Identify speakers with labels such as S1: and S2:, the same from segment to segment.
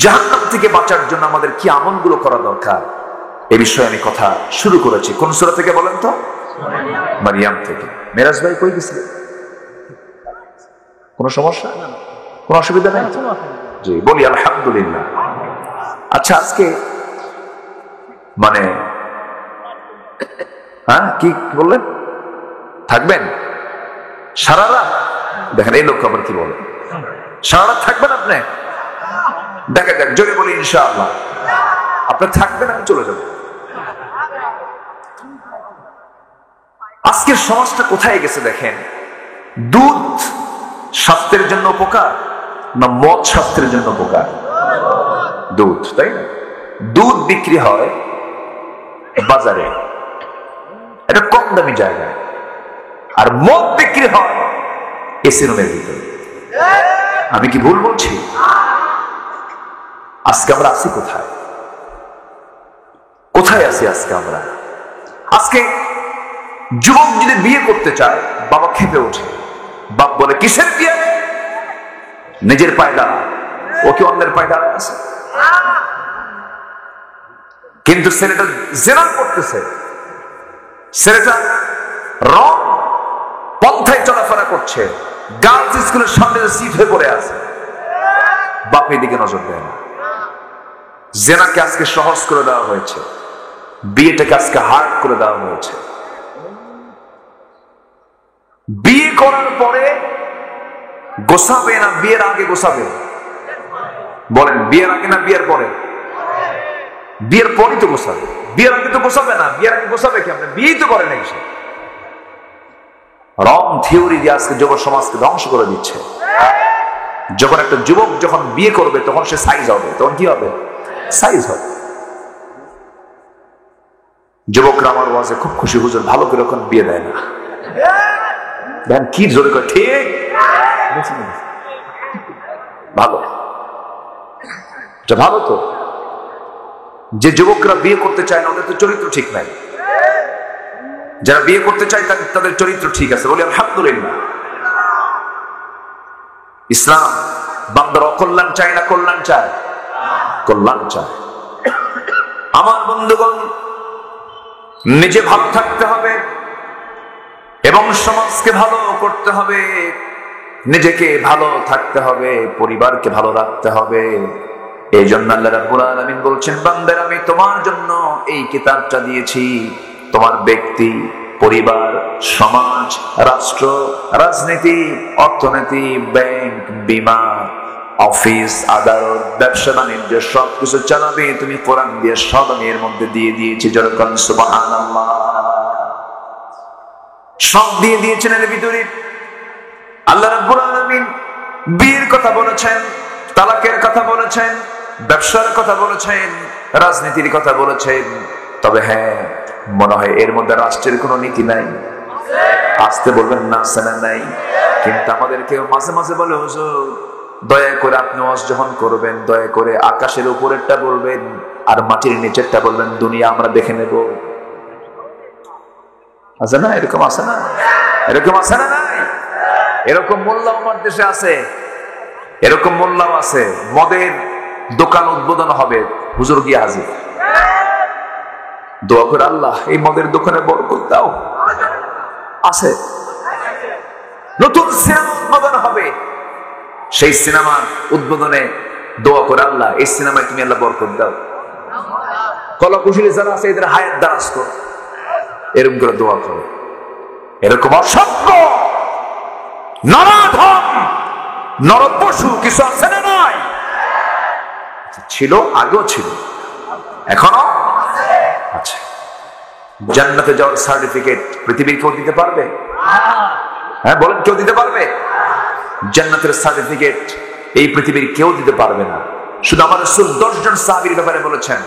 S1: জাহান্নাম থেকে বাঁচার জন্য আমাদের কি আমলগুলো করা দরকার এ বিষয়ে আমি কথা শুরু করেছি। কোন সূরা থেকে বলেন তো? মারিয়াম থেকে। মেরাজ ভাই কই গেছিলেন? কোনো সমস্যা, কোনো অসুবিধা নেই? জি, বলি আলহামদুলিল্লাহ। আচ্ছা, আজকে মানে হ্যাঁ কি বললেন? থাকবেন সারা রাত? দেখেন এই লোক আবার কি বলে, সারা রাত থাকবেন আপনি? দেখা যাক, জোরে বলি ইনশাআল্লাহ। আপনি থাকবেন, আমি চলে যাব। আজকের সমাজটা কোথায় গেছে দেখেন। দুধ স্বাস্থ্যের জন্য উপকার না মদ স্বাস্থ্যের জন্য উপকার? দুধ, তাই না? দুধ বিক্রি হয় বাজারে, এটা কম দামি জায়গায়, আর মদ বিক্রি হয় এসি রুমের ভিতরে। আমি কি ভুল বলছি? আজকে আমরা আছি কোথায়? কোথায় আছি আজকে আমরা? আজকে যুবক যদি বিয়ে করতে চায়, বাবা খেপে ওঠে। বাপ বলে, কিসের বিয়ে? নিজের পায়ে দাঁড়া। ও কি অন্যের পায়ে দাঁড়ায় আছে? কিন্তু ছেলেটা জেনা করতেছে, ছেলেটা রং পন্থায় চলাফেরা করছে, গার্লস স্কুলের সামনে সিট হয়ে পড়ে আছে, বাপ এদিকে নজর দেয় না। জেনাকে আজকে সহজ করে দেওয়া হয়েছে, বিয়েটাকে আজকে হার্ড করে দেওয়া হয়েছে। বিয়ে করার পরে গোছাবে না বিয়ের আগে গোছাবে? বলেন, বিয়ের আগে না বিয়ের পরে? বিয়ের পরই তো গোছাবে, বিয়ের আগে তো গোছাবে না। বিয়ের আগে গোছাবে কি? আপনি বিয়েই তো করে নাই। সে রং থিওরি দিয়ে আজকে যুব সমাজকে ধ্বংস করে দিচ্ছে। যখন একটা যুবক যখন বিয়ে করবে তখন সে সাইজ হবে। তখন কি হবে? সাইজ হবে। যুবকরা আমার ওয়াজে খুব খুশি, হুজুর ভালো করে এখন বিয়ে দেয় না। দেন কি জোরে করে, ঠিক ভালো, ভালো তো। যে যুবকরা বিয়ে করতে চায় না ওদের তো চরিত্র ঠিক নাই। যারা বিয়ে করতে চায় তাদের চরিত্র ঠিক আছে, বলি আলহামদুলিল্লাহ। ইসলাম বান্দার অকল্যাণ চায় না কল্যাণ চায়? কল্যাণ চায়। আমার বন্ধুগণ, নিজে ভালো থাকতে হবে এবং সমাজকে ভালো করতে হবে, নিজেকে ভালো থাকতে হবে, পরিবারকে ভালো রাখতে হবে। এই জন্য আল্লাহ রাব্বুল আলামিন বলছেন, বান্দারা আমি তোমার জন্য এই কিতাবটা দিয়েছি। তোমার ব্যক্তি, পরিবার, সমাজ, রাষ্ট্র, রাজনীতি, অর্থনীতি, ব্যাংক, বীমা, অফিস, আদালত, ব্যবসা বাণিজ্য সবকিছু চালাবে তুমি কোরআন দিয়ে। সব আমি এর মধ্যে দিয়ে দিয়েছি। যেরকম সুবহানাল্লাহ, সব দিয়ে দিয়েছেন এর ভিতরে। আল্লাহ রাব্বুল আলামিন বিয়ের কথা বলেছেন, তালাকের কথা বলেছেন, ব্যবসার কথা বলেছেন, রাজনীতির কথা বলেছেন। তবে হ্যাঁ, মনে হয় এর মধ্যে রাষ্ট্রের কোনো নীতি নাই। আসতে বলবেন না, সেনা নাই। কিন্তু আমাদের কেউ মাঝে মাঝে বলে, হুজুর দয়া করে আপনি ওয়াজ যখন করবেন, দয়া করে আকাশের উপরেরটা বলবেন আর মাটির নিচেরটা বলবেন, দুনিয়া আমরা দেখে নেব। আছে না এরকম? আছে না এরকম? আছে না নাই? এরকম মোল্লা আমার দেশে আছে, এরকম মোল্লাও আছে। মদের দোকান উদ্বোধন হবে, হুজুর গিয়ে হাজির, দোয়া করে আল্লাহ এই মদের দোকানে বরকত দাও। আছে। নতুন সিনেমা উদ্বোধন হবে, সেই সিনেমার উদ্বোধনে দোয়া করে আল্লাহ এই সিনেমায় তুমি আল্লাহ বরকত দাও। কলা কুশলী যারা আছে এদের হায়াত দারাজ করো, এরকম করে দোয়া করো। এরকম অসভ্য নরাধম নরপশু কিছু আছে না নয়? ছিল, আগেও ছিল, এখনো আছে। জান্নাতে যাওয়ার সার্টিফিকেট পৃথিবীর কেউ দিতে পারবে? হ্যাঁ বলেন, কেউ দিতে পারবে? জান্নাতের সার্টিফিকেট এই পৃথিবীর কেউ দিতে পারবে না। শুধু আমার রাসূল 10 জন সাহাবীর ব্যাপারে বলেছেন,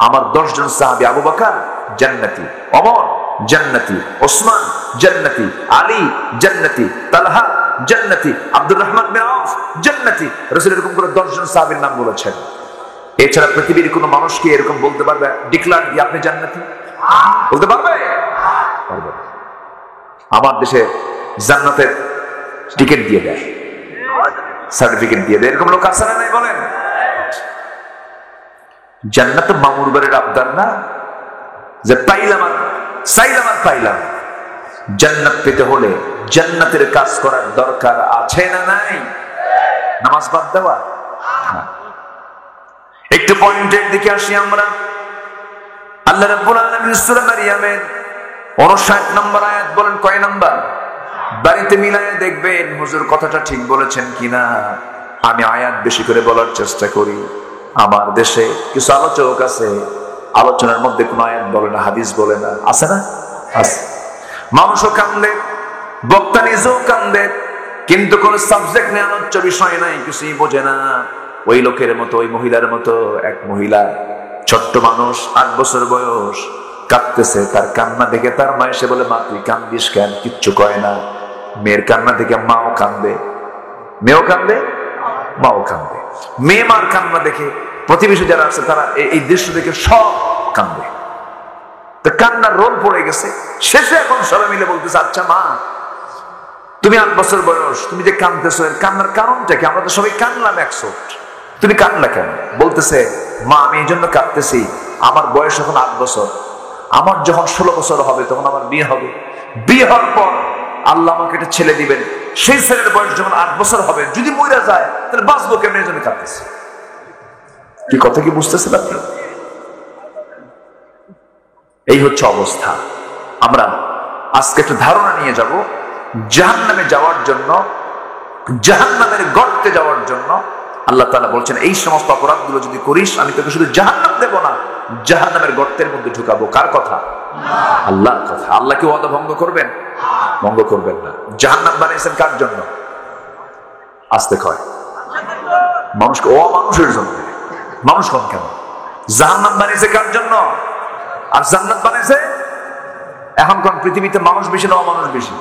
S1: আমার 10 জন সাহাবী, আবু বকর জান্নাতি, ওমর জান্নাতি, ওসমান জান্নাতি, আলী জান্নাতি, তালহা জান্নাতি, আব্দুর রহমান বিন আওফ জান্নাতি। রাসূল এরকম করে 10 জন সাহাবীর নাম বলেছেন। এছাড়া পৃথিবীর কোন মানুষকে এরকম বলতে পারবে, ডিক্লার দিয়ে আপনি জান্নাতি বলতে পারবে? পারবে। আমার দেশে জান্নাতের টিকিট দিয়ে দেয়, সার্টিফিকেট দিয়ে দেয়, এরকম লোক আছে না নাই বলেন? জান্নাত মামুর বাড়ির আবদার না, যে পাইলাম আর চাইলাম আর পাইলাম। জান্নাত পেতে হলে জান্নাতের কাজ করার দরকার আছে না নাই? নামাজ বাদ দেওয়া না। একটু পয়েন্টের দিকে আসি আমরা। আল্লাহ রাব্বুল আলামিন সূরা মারইয়ামের 59 নম্বর আয়াত বলেন, কয় নাম্বার? বাড়িতে মিলায়ে দেখবেন হুজুর কথাটা ঠিক বলেছেন কিনা। আমি আয়াত বেশি করে বলার চেষ্টা করি। আমার দেশে কিছু আলোচক আছে, আলোচনার মধ্যে কোন আয়াত বলে না, হাদিস বলে না, আছে না? আছে। মানুষও কান্দে, বক্তা নিজেও কান্দে, কিন্তু কোন সাবজেক্ট নিয়ে আলোচ্য বিষয় নাই, কিছুই বোঝে না। ওই লোকের মতো, ওই মহিলার মতো এক মহিলা, ছোট্ট মানুষ, 8 বছর বয়স, কাঁদতেছে। তার কান্না দেখে তার মা এসে বলে, মা তুই কান্দিস কেন? কিচ্ছু কয় না। মেয়ের কান্না দেখে মাও কান্দে, মেয়েও কান্দে, মাও কান্দে। মেয়ে মার কান্না দেখে প্রতিবেশী যারা আছে তারা এই দৃশ্য দেখে সব কান্দে। তো কান্নার রোল পড়ে গেছে। শেষে এখন সবাই মিলে বলতেছে, আচ্ছা মা, তুমি 8 বছর বয়স, তুমি যে কান্দতেছো, এর কান্নার কারণটা কি? আমরা তো সবাই কান্দলাম 100, তুমি কান্দলা কেন? বলতেছে, মা আমি এই জন্য কাঁদতেছি, আমার বয়স এখন 8 বছর, আমার যখন 16 বছর হবে তখন আমার বিয়ে হবে। বিয়ে হওয়ার পর আল্লাহ আমাকে একটা ছেলে দিবেন, সেই ছেলের বয়স যখন 8 বছর হবে, যদি মরে যায় তাহলে বাঁচবো কেমন? এই জন্য কাঁদতেছি। কি কথা কি বুঝতেছেন আপনি? এই হচ্ছে অবস্থা। আমরা আজকে একটা ধারণা নিয়ে যাব, জাহান্নামে যাওয়ার জন্য, জাহান্নামের গর্তে যাওয়ার জন্য আল্লাহ তাআলা বলছেন, এই সমস্ত অপরাধগুলো যদি করিস আমি তোকে শুধু জাহান্নাম দেব না, জাহান্নামের গর্তের মধ্যে ঢুকাবো। কার কথা? আল্লাহর কথা। আল্লাহ কি ওয়াদা ভঙ্গ করবেন? ভঙ্গ করবেন না। জাহান্নাম বানিয়েছেন কার জন্য? আস্তে কয়, মানুষকে, অমানুষের জন্য। মানুষ কম কেন? জাহান্নাম বানিয়েছে কার জন্য? আর জান্নাত বানিয়েছে? এখন কোন পৃথিবীতে মানুষ বেশি না অমানুষ বেশি?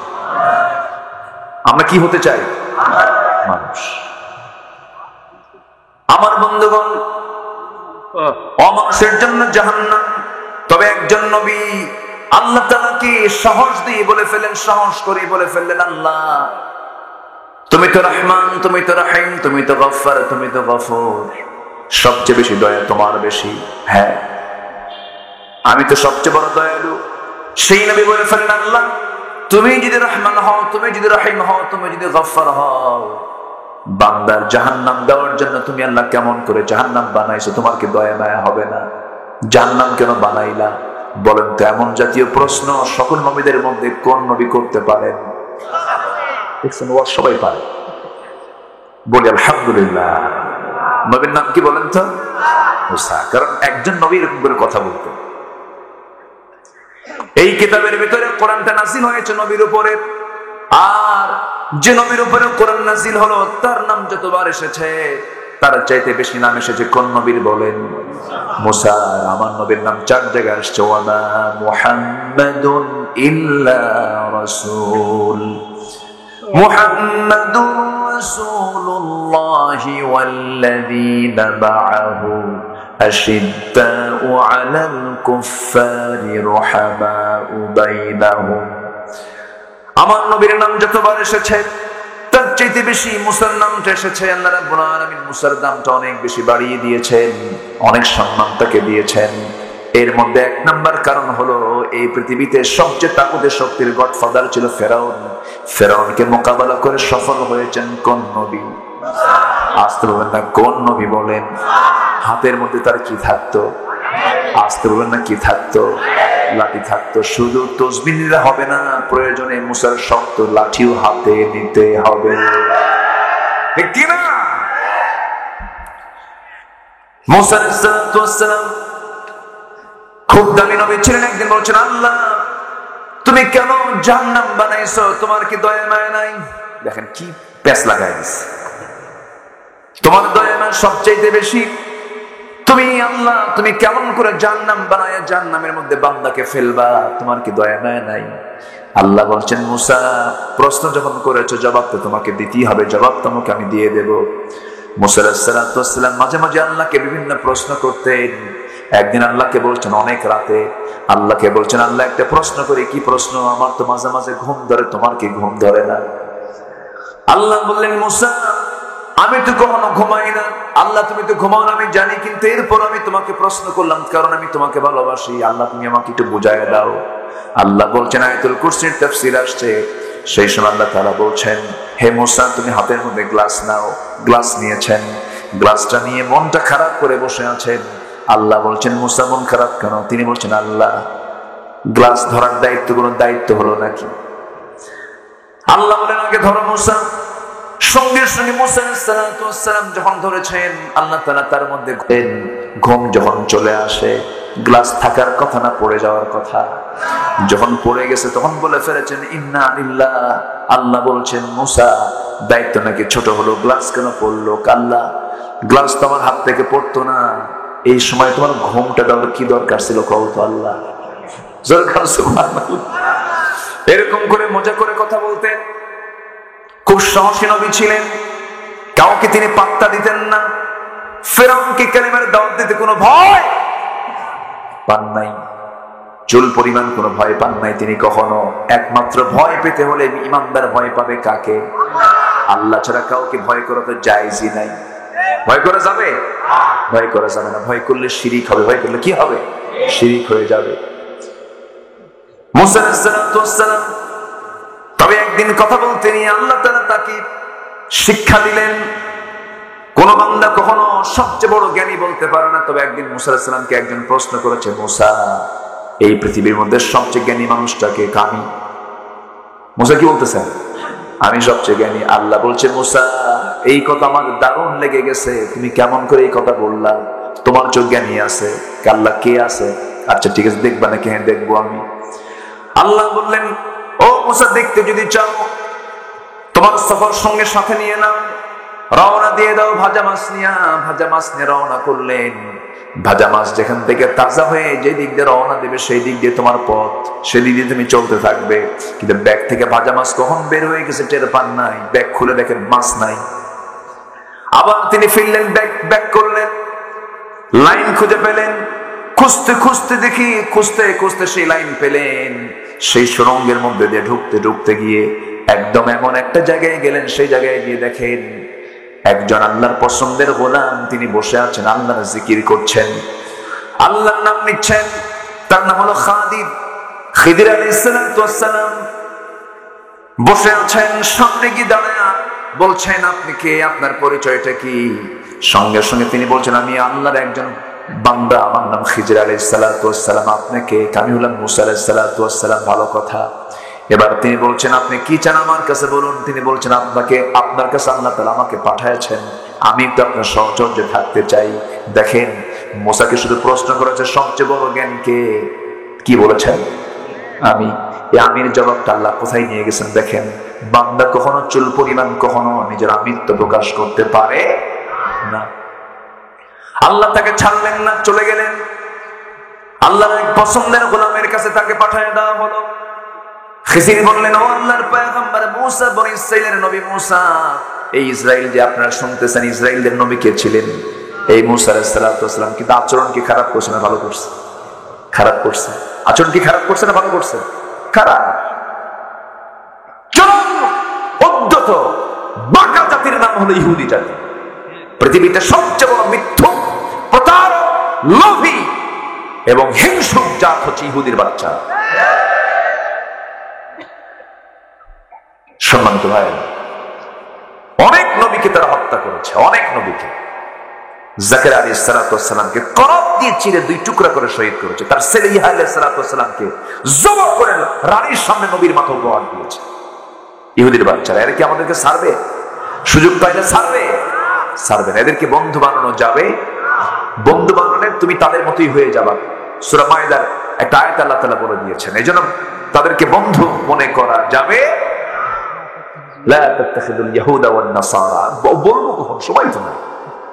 S1: আমরা কি হতে চাই? মানুষ। আমার বন্ধুগণ, অমানুষের জন্য জাহান্নাম। তবে একজন নবী আল্লাহ তাআলাকে সাহস দিয়ে বলে ফেলেন, সাহস করে বলে ফেললেন, আল্লাহ তুমি তো রহমান, তুমি তো রহিম, তুমি তো গফফার, তুমি তো গফুর, সবচেয়ে বেশি দয়া তোমার বেশি। হ্যাঁ, আমি তো সবচেয়ে বড় দয়ালু। সেই নবী বলে ফেললেন, আল্লাহ তুমি যদি রহমান হও, তুমি যদি রহিম হও, তুমি যদি গফফার হও, বান্দার জাহান্নাম দেওয়ার জন্য তুমি আল্লাহ কেমন করে জাহান্নাম বানাইছো? তোমার কি দয়া মায়া হবে না? জাহান্নাম কেন বানাইলা? বলেন তো। এমন জাতীয় প্রশ্ন সকল নবীদের মধ্যে কোন নবী করতে পারেন? দেখছেন, ও সবাই পারে। বলি আলহামদুলিল্লাহ। নবীর নাম কি বলেন তো? মুসা। কারণ একজন নবী এরকম করে কথা বলতেন। এই কিতাবের ভিতরে কোরআনটা নাযিল হয়েছে নবীর উপরে, আর যে নবীর উপরে কোরআন নাযিল হলো তার নাম যতবার এসেছে তার চাইতে বেশি নাম এসেছে কোন নবীর? বলেন, মুসা। আমার নবীর নাম 4 জায়গায় আসছে, ওয়া মা মুহাম্মাদুন ইল্লা রাসূল, মুহাম্মাদুর রাসূলুল্লাহি ওয়াল্লাযীনা মা'আহু আশিদ্দাউ আলাল কুফফারি রুহামাউ বাইনাহুম। আমার নবীর নাম যতবার এসেছে তার চাইতে বেশি মুসার নামটা এসেছে। আল্লাহ রাব্বুল আলামিন মুসার নামটা অনেক বেশি বাড়িয়ে দিয়েছেন, অনেক সম্মান তাকে দিয়েছেন। এর মধ্যে 1 নাম্বার কারণ হলো, এই পৃথিবীতে সবচেয়ে তাকুদের শক্তির গডফাদার ছিল ফেরাউন। ফেরাউনকে মোকাবেলা করে সফল হয়েছেন কোন নবী? আসতে বলবেন না, কোন নবী বলেন? হাতের মধ্যে তার কি থাকতো? আসতে বলবেন না, কি থাকতো? লাঠি থাকতো। শুধু তসবিহ নিলে হবে না, প্রয়োজনে মুসার শক্ত লাঠিও হাতে নিতে হবে, ঠিক কি না? মুসা আলাইহিস সালাম খুব দামি নবী ছিলেন। একদিন বলছেন, আল্লাহ তুমি কেন জাহান্নাম বানাইছো? তোমার কি দয়া মায়া নাই? দেখেন কি পেঁচ লাগাই দিছে। তোমার দয়া মায়া সবচেয়ে বেশি। তুমি আল্লাহ তুমি কেমন করে জাহান্নাম বানায়া জাহান্নামের মধ্যে বান্দাকে ফেলবা? তোমার কি দয়া মায়া নাই? আল্লাহ বলছেন, মুসা প্রশ্ন যখন করেছো জবাব তো তোমাকে দিতেই হবে, জবাব তোমাকে আমি দিয়ে দেব। মুসা আলাইহিস সালাম মাঝে মাঝে আল্লাহকে বিভিন্ন প্রশ্ন করতেন। একদিন আল্লাহকে বলছেন অনেক রাতে, আল্লাহকে বলছেন, আল্লাহ একটা প্রশ্ন করি। কি প্রশ্ন? আমার তো মাঝে মাঝে ঘুম ধরে, তোমার কি ঘুম ধরে না? আল্লাহ বললেন, মুসা আমি তো কখনো ঘুমাই না। আল্লাহ তুমি তো ঘুমাও না আমি জানি, কিন্তু এরপর আমি তোমাকে প্রশ্ন করলাম কারণ আমি তোমাকে ভালোবাসি। আল্লাহ তুমি আমাকে একটু বুঝায় দাও। আল্লাহ বলছেন, আয়াতুল কুরসির তাফসীর আসছে, সেই সময় আল্লাহ তাআলা বলছেন, হে মুসা তুমি হাতের মধ্যে গ্লাস নাও। গ্লাস নিয়েছেন, গ্লাসটা নিয়ে মনটা খারাপ করে বসে আছেন। আল্লাহ বলছেন, মুসা মন খারাপ কেন? তিনি বলছেন, আল্লাহ গ্লাস ধরার দায়িত্ব কোনো দায়িত্ব হলো নাকি? আল্লাহ বলেন, আগে ধরো মুসা। সঙ্গে সঙ্গে মুসা আলাইহিস সালাম যখন ধরেছেন, আল্লাহ তাআলা তার মধ্যে ঘুম যখন চলে আসে, গ্লাস থাকার কথা না পড়ে যাওয়ার কথা, যখন পড়ে গেছে তখন বলে ফেলেছেন ইন্না লিল্লাহ। আল্লাহ বলছেন, মুসা দায়িত্ব নাকি ছোট হলো, গ্লাস কেন পড়লো? কাল্লা, গ্লাস তো আমার হাত থেকে পড়তো না। এই সময় তোমার ঘুমটা দেওয়ার কি দরকার ছিল কও তো? আল্লাহ এরকম করে মজা করে কথা বলতেন। খুব সাহসী নবী ছিলেন, কাউকে তিনি পাত্তা দিতেন না। ফিরআউনকে কালিমার দাওয়াত দিতে কোনো ভয় পান নাই, চুল পরিমাণ কোনো ভয় পান নাই তিনি কখনো। একমাত্র ভয় পেতে হলে ইমানদার ভয় পাবে কাকে? আল্লাহ ছাড়া কাউকে ভয় করা তো জায়েজই নাই। ভয় করা যাবে? ভয় করা যাবে না। ভয় করলে শিরিক হবে। ভয় করলে কি হবে? শিরিক হয়ে যাবে। মুসা আলাইহিস সালাম তবে একদিন কথা বলতে নিয়ে আল্লাহ তাআলা তাকে শিক্ষা দিলেন। কোন বান্দা কখনো সবচেয়ে বড় জ্ঞানী বলতে পারে না। তবে একদিন মুসা আলাইহিস সালামকে একজন প্রশ্ন করেছে, মুসা এই পৃথিবীর মধ্যে সবচেয়ে জ্ঞানী মানুষটাকে? আমি। মুসা কি বলতেছেন? আমি সবচেয়ে জ্ঞানী। আল্লাহ বলছে, মুসা এই কথা আমার দারুণ লেগে গেছে, তুমি কেমন করে এই কথা বললা? তোমার চোখ জ্ঞানী আছে। আল্লাহ কে আছে? আচ্ছা ঠিক আছে, দেখবা নাকি? হ্যাঁ দেখবো আমি। আল্লাহ বললেন, ও মুসা দেখতে যদি চাও তোমার সফর সঙ্গে সাথে নিয়ে নাও, রওনা দিয়ে দাও ভাজা মাছ নিয়ে। ভাজা মাছ নিয়ে রওনা করলেন। ভাজা মাছ যেখান থেকে তাজা হয়ে যে দিক দিয়ে রওনা দেবে সেই দিক দিয়ে তোমার পথ, সেদিক দিয়ে তুমি চলতে থাকবে। কিন্তু ব্যাগ থেকে ভাজা মাছ কখন বের হয়ে গেছে টের পান নাই। ব্যাগ খুলে দেখেন মাছ নাই। আবার তিনি ফিরলেন, ব্যাগ করলেন, লাইন খুঁজে পেলেন। খুঁজতে খুঁজতে দেখি, খুঁজতে খুঁজতে সেই লাইন পেলেন। সেই সুড়ঙ্গের মধ্যে দিয়ে ঢুকতে ঢুকতে গিয়ে একদম এমন একটা জায়গায় গেলেন, সেই জায়গায় গিয়ে দেখেন একজন আল্লাহর পছন্দের গোলাম তিনি বসে আছেন, আল্লাহর জিকির করছেন, আল্লাহর নাম নিচ্ছেন। তার নাম হলো খাদির। খিদির আলাইহিস সালাম বসে আছেন। সামনে গিয়ে দাঁড়ায় বলছেন, আপনি কে? আপনার পরিচয়টা কি? সঙ্গে সঙ্গে তিনি বলছেন, আমি আল্লাহর একজন বান্দা, আমার নাম খিদির আলাইহিস সালাম। আপনি কে? আমি হলাম মুসা আলাইহিস সালাম। ভালো কথা। এবার তিনি বলছেন, আপনি কি চান আমার কাছে বলুন। তিনি বলছেন, আপনার কাছে আল্লাহ তাআলা আমাকে পাঠিয়েছেন, আমি তো আপনার সহচর্যে থাকতে চাই। দেখেন মুসাকে শুধু প্রশ্ন করেছে, সবচেয়ে বড় জ্ঞানী কে? কি বলেছেন? আমি। এই আমির জবাবটা আল্লাহ কোথায় নিয়ে গেছেন দেখেন। বান্দা কখনো চুল পরিমাণ কখনো নিজের আমিত্ব প্রকাশ করতে পারে না। আল্লাহ তাকে ছাড়লেন না, চলে গেলেন। আল্লাহর এক পছন্দের গোলামের কাছে তাকে পাঠিয়ে দেওয়া হলো। খিজির বললেন, ও আল্লাহর পয়গম্বর মুসা, বনি ইসরাইলের নবী মুসা, এই ইসরাইল যে আপনারা শুনতেছেন, ইসরাইলদের নবী কে ছিলেন? এই মুসা আলাইহিস সালাম। কিন্তু আচরণ কি খারাপ করছে না ভালো করছে? খারাপ করছে। আচরণ কি খারাপ করছে না ভালো করছে? খারাপ। চরম উদ্ধত বাঁকা জাতির নাম হলো ইহুদি জাতি। পৃথিবীতে সবচেয়ে বড় মিথ্যুক, প্রতারক, লোভী এবং হিংসুক জাত হচ্ছে ইহুদির বাচ্চা। সম্মানিত ভাই, অনেক নবীকে তারা হত্যা করেছে, অনেক নবীকে। জাকারিয়া আলাইহিস সালামকে করব দিয়ে চিরে 2 টুকরা করে শহীদ করেছে। তার ছেলে ইয়াহয়া আলাইহিস সালামকে জবাই করে রানীর সামনে নবীর মাথা উপহার দিয়েছে। ইহুদির বাচ্চারা, এরা কি আমাদেরকে ছাড়বে? সুযোগ পাইলে ছাড়বে? ছাড়বে না। এদেরকে বন্ধু বানানো যাবে? বন্ধু বানালে তুমি তাদের মতোই হয়ে যাবা। সূরা মাইদার একটা আয়াত আল্লাহ তাআলা বলে দিয়েছেন, এজন্য তাদেরকে বন্ধু মনে করা যাবে। লা তাত্তাখিদুল ইয়াহুদা ওয়ান নাসারা। বলবো কখন? সময় তো নাই।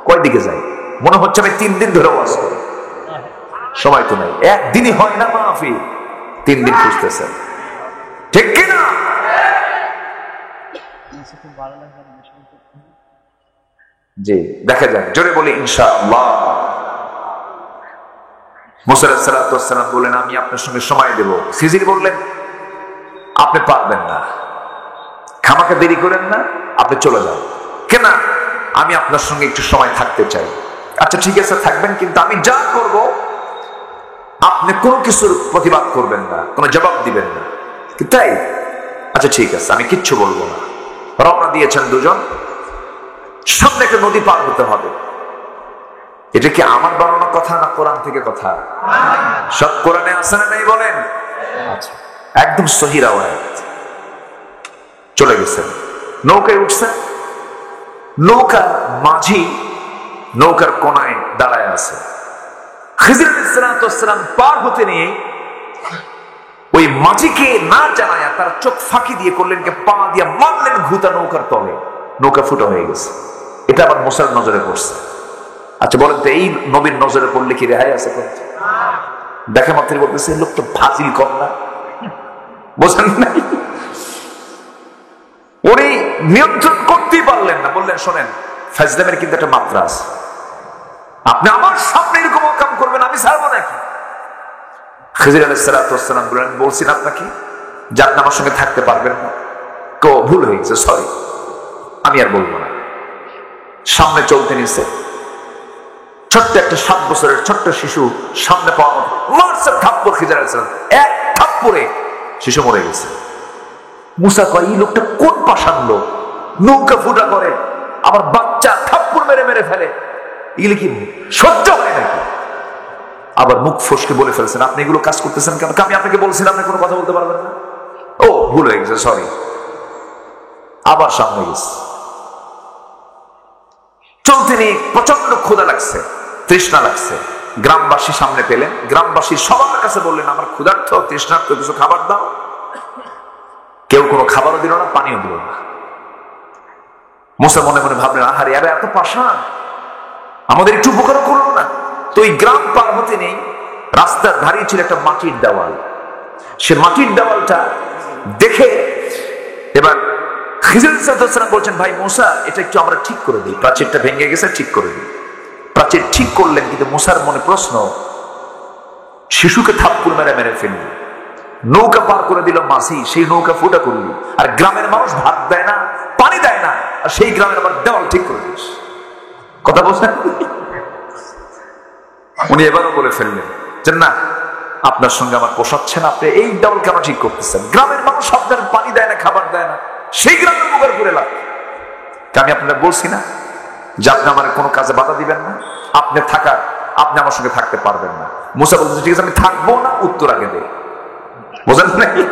S1: কয় দিকে যাই? মনে হচ্ছে আমি 3 দিন ধরে ওয়াজ করি, সময় তো নাই। একদিনই হয় না মাহফিল, 3 দিন খুঁজতেছেন, ঠিক কি না? জি, দেখা যাক, জোরে বলি ইনশাআল্লাহ। মুসা আলাইহিস সালাম বললেন, আমি আপনার সঙ্গে সময় দেব। খিজির বললেন, আপনি পারবেন না, খামাকে দেরি করেন না, আপনি চলে যান। কেন? আমি আপনার সঙ্গে একটু সময় থাকতে চাই। আচ্ছা ঠিক আছে থাকবেন, কিন্তু আমি যা করব আপনি কোনো কিছুর প্রতিবাদ করবেন না, কোনো জবাব দিবেন না, তাই? আচ্ছা ঠিক আছে, আমি কিচ্ছু বলবো না। রওনা দিয়েছেন দুজন। সামনে একটা নদী পার হতে হবে। এটা কি আমার বানানো কথা না কোরআন থেকে কথা? সব কোরআনে আছে না নেই বলেন? আচ্ছা, একদম সহিহ রাওয়ায়াত। চলে গেছেন, নৌকায় উঠছেন। নৌকার মাঝি নৌকার কোনায় দাঁড়ায় আছে। খিজির আলাইহিস সালাম পার হতে নিয়ে ওই মাঝিকে না জানায়া তার চোখ ফাঁকি দিয়ে করলেন কে পা দিয়ে মারলেন ঘুতা নৌকার তলে। নৌকা ফুটা হয়ে গেছে। এটা আবার মুসার নজরে পড়ছে। আচ্ছা বলেন তো, এই নবীর নজরে পড়লে কি রেহাই আছে? দেখে মাত্র বলতেছে লোক তো ফাজিল কম না, বোঝেন নাই? উনি নিয়ন্ত্রণ করতেই পারলেন না। বললেন শোনেন, ফাজলামের কিন্তু একটা মাত্রা আছে। আপনি আমার সামনে এরকম কাম করবেন, আমি ছাড়বো নাকি? খিজির আলাইহিস সালাম বললেন, বলছেন আপনাকে যে আপনি আমার সঙ্গে থাকতে পারবেন না। ভুল হয়ে গেছে, সরি, আমি আর বলবো না। সামনে চলতে নিছে। ছোট্ট একটা 7 বছরের ছোট্ট শিশু সামনে পাওয়া মারছে থাপ্পড়। খিজির আলাইহিস সালাম এক থাপ্পড়ে শিশু মরে গেছে। মুসা কয়, এই লোকটা কোন পাষাণ লোক, নৌকা ফুটা করে আবার বাচ্চা থাপ্পড় মেরে মেরে ফেলে, এগুলি কি সহ্য হয় নাকি? আবার মুখ ফসকে বলে ফেলছেন, আপনি এগুলো কাজ করতেছেন কেন? আমি আপনাকে বলছিলাম আপনি কোনো কথা বলতে পারবেন না। ও ভুল হয়ে গেছে, সরি। আবার সামনে গেছে। চলতে নিয়ে প্রচন্ড ক্ষুধা লাগছে, তৃষ্ণা লাগছে। গ্রামবাসী সামনে পেলেন। গ্রামবাসী সবার কাছে বললেন, আমার ক্ষুধার্থ তৃষ্ণার্থ, কিছু খাবার দাও। কেউ কোনো খাবারও দিল না, পানিও দিল না। মুসা মনে মনে ভাবলেন, আহারে আরে এত পাষাণ, আমাদের একটু উপকার করলো না। তো এই গ্রাম পার হতে নেই রাস্তার ধারে ছিল একটা মাটির দেওয়াল। সে মাটির দেওয়ালটা দেখে এবার খিজির আলাইহিস সালাম বলছেন, ভাই মুসা, এটা একটু আমরা ঠিক করে দিই, প্রাচীরটা ভেঙে গেছে, ঠিক করে দিই। প্রাচীর ঠিক করলেন, কিন্তু মুসার মনে প্রশ্ন, শিশুকে থাপ্পড় মেরে মেরে ফেললি, নৌকা পার করে দিল মাসি, সেই নৌকা ফুটা করলি, আর গ্রামের মানুষ ভাত দেয় না, পানি দেয় না, আর সেই গ্রামের আবার দেওয়াল ঠিক করে দিস। কথা বলছেন? উনি এবারও বলে ফেললেন যে না, আপনার সঙ্গে আমার পোষাচ্ছে না, আপনি এই দেওয়াল কেন ঠিক করতেছেন? গ্রামের মানুষ আপনার পানি দেয় না, খাবার দেয় না, সেই গ্রামের উপকার করে লাভ। আমি আপনারা বলছি না যে আপনি আমার কোনো কাজে বাধা দিবেন না, আপনি আমার সঙ্গে থাকতে পারবেন না। মুসা বলতেছে, ঠিক আছে আমি থাকবো না, উত্তর আগে দে। বোঝেন নাকি?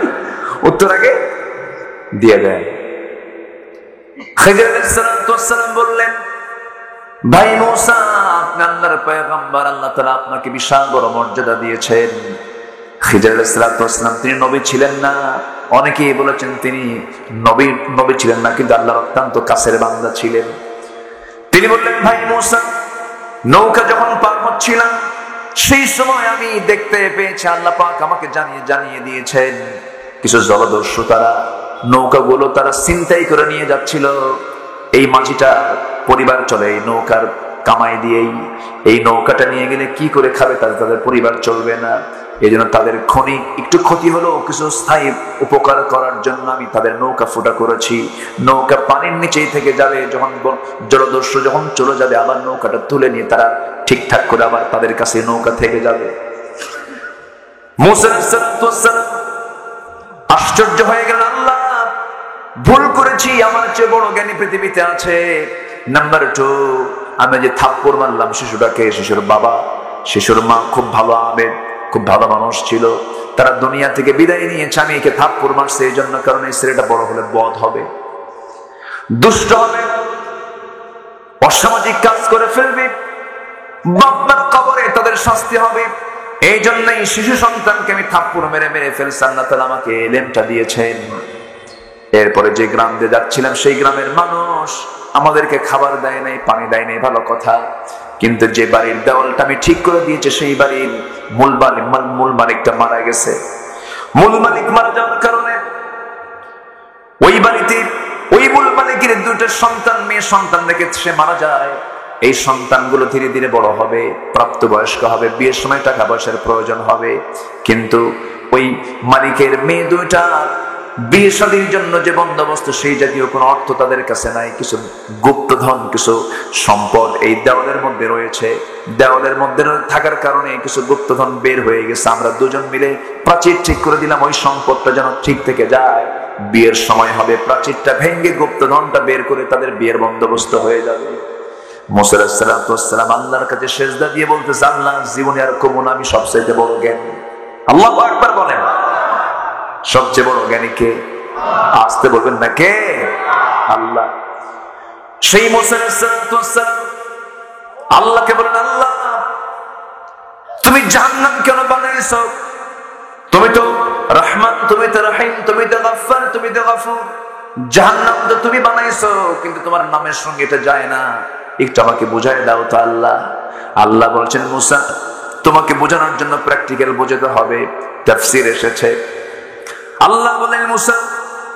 S1: উত্তর আগে দিয়ে দেন। খিজির আলাইহিস সালাম বললেন, ভাই মুসা, আপনি আল্লাহর পয়গম্বর, আল্লাহ তাআলা আপনাকে বিশাল বড় মর্যাদা দিয়েছেন। খিজির আলাইহিস সালাম তিনি নবী ছিলেন না। অনেকেই বলেছেন তিনি নবী ছিলেন না, কিন্তু আল্লাহর অত্যন্ত কাছের বান্দা ছিলেন। তিনি বললেন, ভাই মুসা, নৌকা যখন পার হচ্ছিলাম সেই সময় আমি দেখতে পেয়েছি, আল্লাহ পাক আমাকে জানিয়ে দিয়েছেন, কিছু জলদস্যু তারা নৌকাগুলো তারা ছিনতাই করে নিয়ে যাচ্ছিল। এই মাঝিটা পরিবার চলে এই নৌকার কামাই দিয়েই। এই নৌকাটা নিয়ে গেলে কি করে খাবে, তাদের পরিবার চলবে না। এই জন্য তাদের ক্ষণিক একটু ক্ষতি হলো, কিছু স্থায়ী উপকার করার জন্য আমি তাদের নৌকা ফুটা করেছি। নৌকা পানির নিচেই থেকে যাবে, যখন জলদস্যু যখন চলে যাবে আবার নৌকাটা তুলে নিয়ে তারা ঠিকঠাক করে আবার তাদের কাছে নৌকা থেকে যাবে। মুসা আলাইহিস সালাম আশ্চর্য হয়ে গেল, আল্লাহ ভুল করেছি, আমার চেয়ে বড় জ্ঞানী পৃথিবীতে আছে। নাম্বার 2, আমি যে থাপ্পড় মারলাম শিশুটাকে, শিশুর বাবা শিশুর মা খুব ভালো আবেদ, খুব ভালো মানুষ ছিল, তারা দুনিয়া থেকে বিদায় নিয়েছে, আমি একে থাপ্পড় মারছে এই জন্য, কারণ এই ছেলেটা বড় হলে বদ হবে, দুষ্ট হবে, অসামাজিক কাজ করে ফেলবে, বাপ-মার কবরে তাদের শাস্তি হবে। এই জন্যই শিশু সন্তানকে আমি থাপ্পড় মেরে মেরে ফেলছি। আল্লাহ তাআলা আমাকে এলেমটা দিয়েছেন। এরপরে যে গ্রাম দিয়ে যাচ্ছিলাম সেই গ্রামের মানুষ আমাদেরকে খাবার দেয় নাই, পানি দেয় নাই, ভালো কথা, কিন্তু যে বাড়ির দেওয়ালটা আমি ঠিক করে দিয়েছি সেই বাড়ির মূল মালিকটা মারা গেছে। মূল মালিক মারা যাওয়ার কারণে ওই বাড়িতে ওই মূল মালিকের 2টা সন্তান, মেয়ে সন্তান রেখে সে মারা যায়। এই সন্তানগুলো ধীরে ধীরে বড় হবে, প্রাপ্তবয়স্ক হবে, বিয়ের সময় টাকা পয়সার প্রয়োজন হবে, কিন্তু ওই মালিকের মেয়ে 2টা বিয়ে শাদীর জন্য যে বন্দোবস্ত সেই জাতীয় কোনো অর্থ তাদের কাছে নাই। কিছু গুপ্তধন, কিছু সম্পদ এই দেওয়ালের মধ্যে রয়েছে। দেওয়ালের মধ্যে থাকার কারণে কিছু গুপ্তধন বের হয়ে গেছে। আমরা দুজন মিলে প্রাচীর ঠিক করে দিলাম, ওই সম্পদটা যেন ঠিক থেকে যায়। বিয়ের সময় হবে, প্রাচীরটা ভেঙে গুপ্তধনটা বের করে তাদের বিয়ের বন্দোবস্ত হয়ে যাবে। মুসা আলাইহিস সালাম আল্লাহর কাছে সেজদা দিয়ে বলতেছে, আল্লাহ জীবনে আর কমু না, আমি সবচেয়ে বড় জ্ঞানী। আল্লাহু আকবার বলেন। সবচেয়ে বড় জ্ঞানী কে? আসতে বলবেন না কে? আল্লাহ। সেই মুসা আলাইহিস সালাম আল্লাহকে বলেন, আল্লাহ তুমি জাহান্নাম কেন বানাইছো? তুমি তো রহমান, তুমি তো রহিম, তুমি তো গফফার, তুমি তো গফুর। জাহান্নাম তো তুমি বানাইছো, কিন্তু তোমার নামের সঙ্গে এটা যায় না। একটু আমাকে বুঝাই দাও তো আল্লাহ। আল্লাহ বলছেন, মুসা তোমাকে বোঝানোর জন্য প্র্যাকটিক্যাল বোঝাতে হবে। তাফসীর এসেছে, আল্লাহ বলেন, মুসা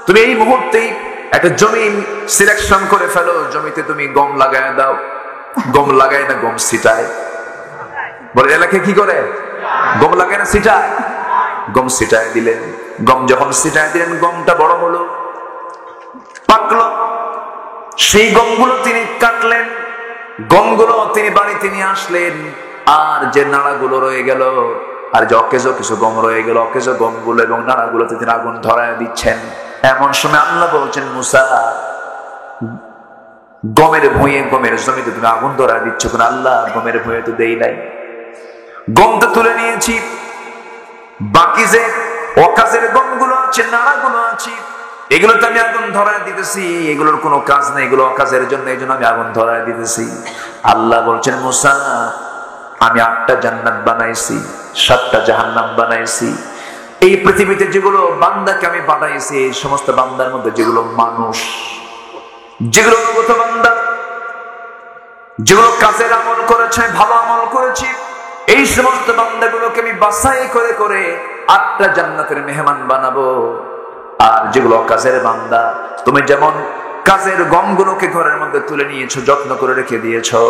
S1: তুমি এই মুহূর্তেই একটা জমি সিলেকশন করে ফেলো, জমিতে তুমি গম লাগায় দাও। গম লাগায় না, গম ছিটায়। বলে এলাকায় কি করে? গম লাগায় না ছিটায়? গম ছিটায় দিলেন। গম যখন ছিটায় দিলেন, গমটা বড় হলো, পাকলো। সেই গমগুলো তিনি কাটলেন, গমগুলো তিনি বাড়িতে নিয়ে আসলেন। আর যে নাড়াগুলো রয়ে গেল, আর যে অকেজো কিছু গম রয়ে গেল, অকেজো গমগুলো এবং নাড়াগুলোতে তিনি আগুন ধরায় দিচ্ছেন। এমন সময় আল্লাহ বলছেন, মুসা গমের ভুঁয়ে, গমের জমিতে তুমি আগুন ধরায় দিচ্ছ কেন? আল্লাহ গমের ভুঁয়ে তো দেই নাই, গম তো তুলে নিয়েছি। বাকি যে অকাজের গমগুলো আছে, নাড়াগুলো আছে, এগুলো তো আমি আগুন ধরায় দিতেছি। এগুলোর কোনো কাজ নেই, এগুলো অকাজের জন্য, এই জন্য আমি আগুন ধরায় দিতেছি। আল্লাহ বলছেন, মুসা আমি 8টা জান্নাত বানাইছি, 7টা জাহান্নাম বানাইছি। এই পৃথিবীতে যেগুলো বান্দাকে আমি পাঠাইছি, এই সমস্ত বান্দার মধ্যে যেগুলো মানুষ, যেগুলো অনুগত বান্দা, যেগুলো কাজের আমল করেছে, ভালো আমল করেছি, এই সমস্ত বান্দাগুলোকে আমি বাছাই করে করে 8টা জান্নাতের মেহমান বানাবো। আর যেগুলো কাজের বান্দা, তুমি যেমন কাজের গমগুলোকে ঘরের মধ্যে তুলে নিয়েছো, যত্ন করে রেখে দিয়েছো,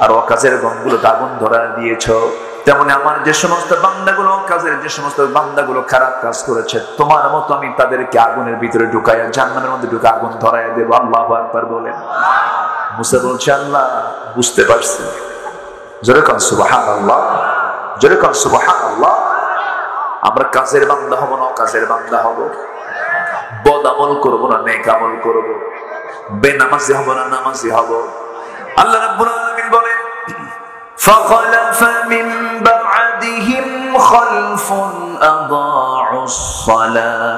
S1: আর অকাজের গমগুলোতে আগুন ধরা দিয়েছো, তেমনি আমার যে সমস্ত বান্দাগুলো, কাজের যে সমস্ত বান্দাগুলো খারাপ কাজ করেছে, তোমার মতো আমি তাদেরকে আগুনের ভিতরে ঢুকাইয়া, জাহান্নামের মধ্যে ঢুকে আগুন ধরাইয়া দেবো। আল্লাহু আকবার বলেন। মুসা বলছে, আল্লাহ বুঝতে পারছি। জোরে কান সুবহানাল্লাহ, জোরে কান সুবহানাল্লাহ। আমরা কাজের বান্দা হব না অকাজের বান্দা হব, বদ আমল করবো না নেক আমল করবো, বেনামাজি হব না নামাজি হব। আল্লাহ রাব্বুল আলামিন বলেন, فَخَلَفَ مِن بَعْدِهِمْ خَلْفٌ أَضَاعُوا الصَّلَاةَ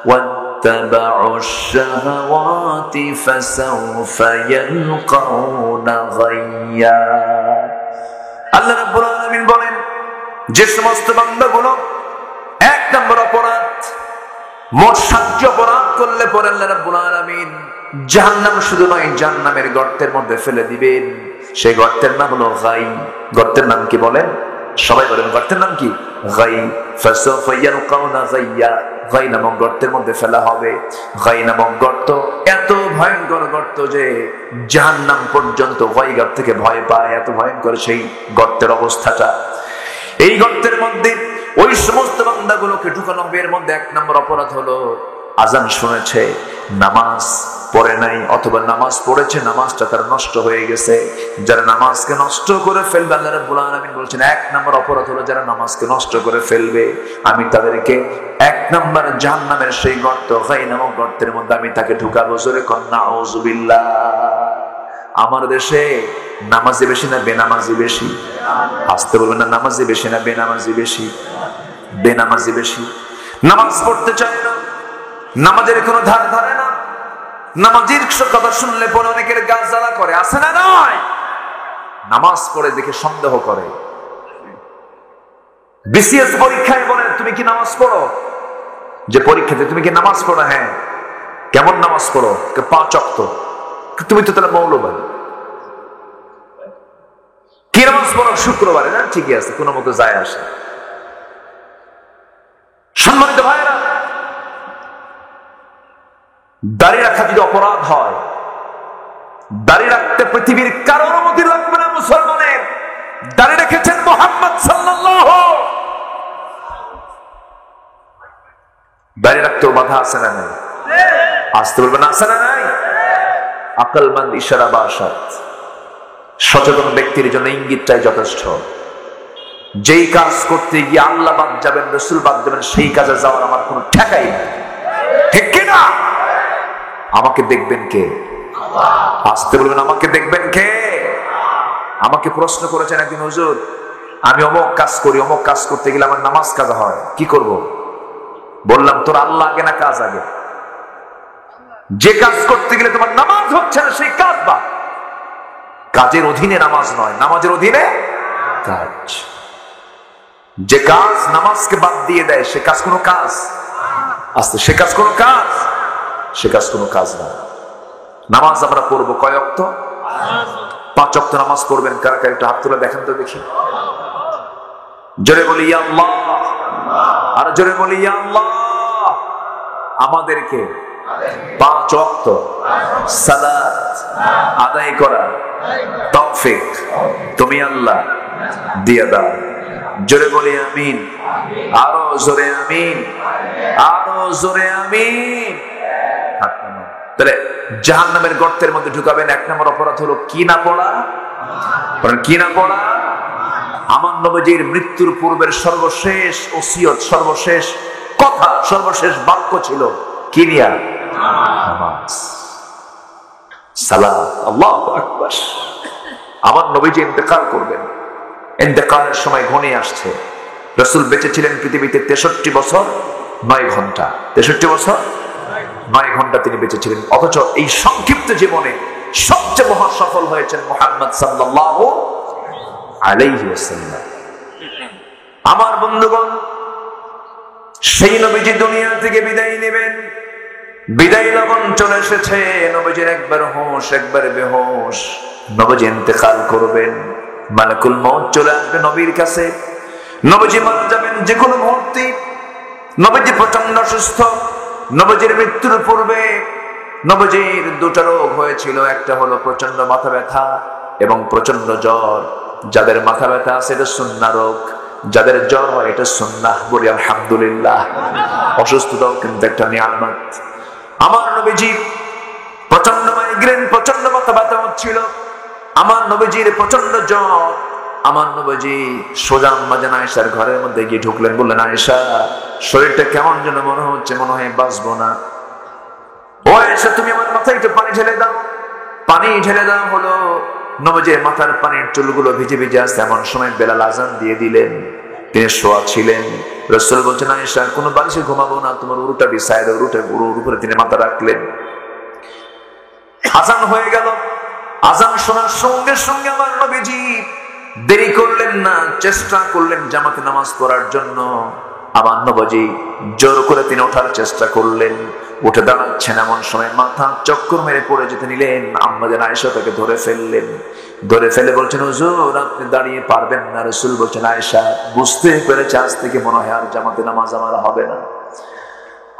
S1: وَاتَّبَعُوا الشَّهَوَاتِ فَسَوْفَ يَلْقَوْنَ غَيًّا। আল্লাহ রাব্বুল আলামিন বলেন, যে সমস্ত বান্দাগুলো 1 নম্বর অপরাধ, মোট 7টি অপরাধ করলে পরে আল্লাহ রাব্বুল আলামিন জাহান্নাম শুধু নয়, জাহান্নামের গর্তের মধ্যে ফেলে দিবেন। সেই গর্তের নাম হলো গাই। গর্তের নাম কি বলেন? সবাই বলেন, গর্তের নাম কি? গাই। ফাসাফা ইয়ালকাউনা গাইয়া। গাই নামক গর্তের মধ্যে ফেলা হবে। গাই নামক গর্ত এত ভয়ঙ্কর গর্ত যে জাহান্নাম পর্যন্ত গাই গর্ত থেকে ভয় পায়, এত ভয়ঙ্কর সেই গর্তের অবস্থাটা। এই গর্তের মধ্যে ওই সমস্ত বান্দাগুলোকে ঢুকানো। এর মধ্যে 1 নম্বর অপরাধ হলো আজান শুনেছে, নামাজ পড়ে নাই, অথবা নামাজ পড়েছে, নামাজটা তার নষ্ট হয়ে গেছে। যারা নামাজকে নষ্ট করে ফেলবে, আল্লাহ রাব্বুল আলামিন বলছেন 1 নম্বর অপরাধ হলো যারা নামাজকে নষ্ট করে ফেলবে, আমি তাদেরকে 1 নম্বর জাহান্নামের সেই গর্ত, গাই নামক গর্তের মধ্যে আমি তাকে ঢুকাবো। জোরে কন নাউযুবিল্লাহ। আমার দেশে নামাজি বেশি না বেনামাজি বেশি? আসতে বলবেন না, নামাজি বেশি না বেনামাজি বেশি? বেনামাজি বেশি। নামাজ পড়তে চায় না, নামাজের কোনো ধার ধারে না। নামাজের কথা শুনলে পরে অনেকের গা জ্বালা করে, আছে না নয়? নামাজ পড়ে দেখে সন্দেহ করে। বিসিএস পরীক্ষায় বলেন, তুমি কি নামাজ পড়ো? যে পরীক্ষাতে তুমি কি নামাজ পড়ো? হ্যাঁ। কেমন নামাজ পড়ো? 5 ওয়াক্ত। তুমি তো তাহলে মৌলবাদী। কি নামাজ পড়ো? শুক্রবারে। না, ঠিকই আছে, কোনো মতো যায় আসে। সম্মানিত ভাইরা, দাড়ি রাখা যদি অপরাধ হয়, দাড়ি রাখতে পৃথিবীর কারো অনুমতি লাগবে না। মুসলমানের দাড়ি রেখেছেন মুহাম্মদ সাল্লাল্লাহু। দাড়ি রাখতেও বাধা আছে না? আসতে বলবেন আছে না নাই? আকলমন্দ ইশারা বাসাত, সচেতন ব্যক্তির জন্য ইঙ্গিতটাই যথেষ্ট। যেই কাজ করতে গিয়ে আল্লাহ বাদ যাবেন, রাসূল বাদ যাবেন, সেই কাজে যাওয়ার আমার কোনো ঠেকাই নেই, ঠিক কিনা? আমাকে দেখবেন কে? আসতে বলবেন আমাকে দেখবেন কে? আমাকে প্রশ্ন করেছেন একদিন, হুজুর আমি অমুক কাজ করি, অমুক কাজ করতে গেলে আমার নামাজ কাজা হয়, কি করব? বললাম তোর আল্লাহ আগে না কাজ আগে? যে কাজ করতে গেলে তোমার নামাজ হচ্ছে না সেই কাজ বাদ। কাজের অধীনে নামাজ নয়, নামাজের অধীনে কাজ। যে কাজ নামাজকে বাদ দিয়ে দেয় সে কাজ কোনো কাজ? আস্তে, সে কাজ কোনো কাজ? সে কাজ কোনো কাজ না। নামাজ আমরা পড়বো কয় ওয়াক্ত? 5 ওয়াক্ত নামাজ পড়বেন। কারা কারা একটু হাত তুলে দেখেন তো দেখি। জোরে বলি ইয়া আল্লাহ, আর জোরে বলি ইয়া আল্লাহ। আমাদেরকে 5 ওয়াক্ত সালাত আদায় করা তৌফিক তুমি আল্লাহ দিয়ে দাও। জোরে বলি আমিন, আরো জোরে আমিন, আরো জোরে আমিন। তাহলে জাহান্নামের গর্তের মধ্যে ঢুকাবেন, 1 নম্বর অপরাধ হলো কি না পড়া? কি না পড়া? আমার নবীজির মৃত্যুর পূর্বের সর্বশেষ ওসিয়ত, সর্বশেষ কথা, সর্বশেষ বাক্য ছিল কি নিয়া? নামাজ, সালাত। আল্লাহু আকবার। আমার নবীজি ইন্তেকাল করবেন, ইন্তেকালের সময় ঘনিয়ে আসছে। রাসূল বেঁচে ছিলেন পৃথিবীতে 63 বছর 9 ঘন্টা। 63 বছর 9 ঘন্টা তিনি বেঁচে ছিলেন। অথচ এই সংক্ষিপ্ত জীবনে সবচেয়ে মহা সফল হয়েছেন মুহাম্মদ সাল্লাল্লাহু আলাইহি ওয়াসাল্লাম। আমার বন্ধুগণ, সেই নবীজি দুনিয়া থেকে বিদায় নেবেন, বিদায় লগন চলে এসেছে। নবীজির একবার হোশ একবার বেহোশ। নবীজি ইন্তেকাল করবেন, মালাকুল মউত চলে আসবে নবীর কাছে। নবীজি মারা যাবেন যে কোনো মুহূর্তে। নবীজি প্রচন্ড অসুস্থ। নবীজির মৃত্যুর পূর্বে নবীজির 2টা রোগ হয়েছিল। একটা হলো প্রচন্ড মাথা ব্যথা এবং প্রচন্ড জ্বর। যাদের মাথা ব্যথা আছে এটা সুন্নাহ রোগ, যাদের জ্বর হয় এটা সুন্নাহ। বলি আলহামদুলিল্লাহ। অসুস্থতাও কিন্তু একটা নিয়ামত। আমার নবীজি প্রচন্ড মাইগ্রেন, প্রচন্ড মাথা ব্যথা হচ্ছিল। আমার নবীজির প্রচন্ড জ্বর। আমার নবীজি সোজা আম্মা জান আয়েশার ঘরের মধ্যে গিয়ে ঢুকলেন, বললেন আয়েশা শরীরটা কেমন যেন মনে হচ্ছে, মনে হয় বাঁচবো না। ও আয়েশা তুমি আমার মাথায় একটু পানি ঢেলে দাও। পানি ঢেলে দেওয়া হলো। নবীজির মাথার পানির চুলগুলো ভিজে ভিজে আসছে। এমন সময় বেলাল আযান দিয়ে দিলেন। তিনি শোয়া ছিলেন। রাসূল বলছেন আয়েশা কোনো বালিশে ঘুমাবো না, তোমার উরুটা বিছায় দাও। উরুর উপরে তিনি মাথা রাখলেন। আযান হয়ে গেল। আযান শোনার সঙ্গে সঙ্গে আমার নবীজি দেরি করলেন না, চেষ্টা করলেন জামাতে নামাজ পড়ার জন্য। আমার নবীজি জোর করে তিনি ওঠার চেষ্টা করলেন, উঠে দাঁড়াচ্ছেন। এমন সময় মাথা চক্কর মেরে পড়ে যেতে নিলেন। আম্মা জান আয়েশা তাকে ধরে ফেললেন। ধরে ফেলে বলছেন হুজুর আপনি দাঁড়িয়ে পারবেন না। রাসূল বলছেন আয়েশা বুঝতে পেরেছে আজ থেকে মনে হয় আর জামাতে নামাজ আমার হবে না,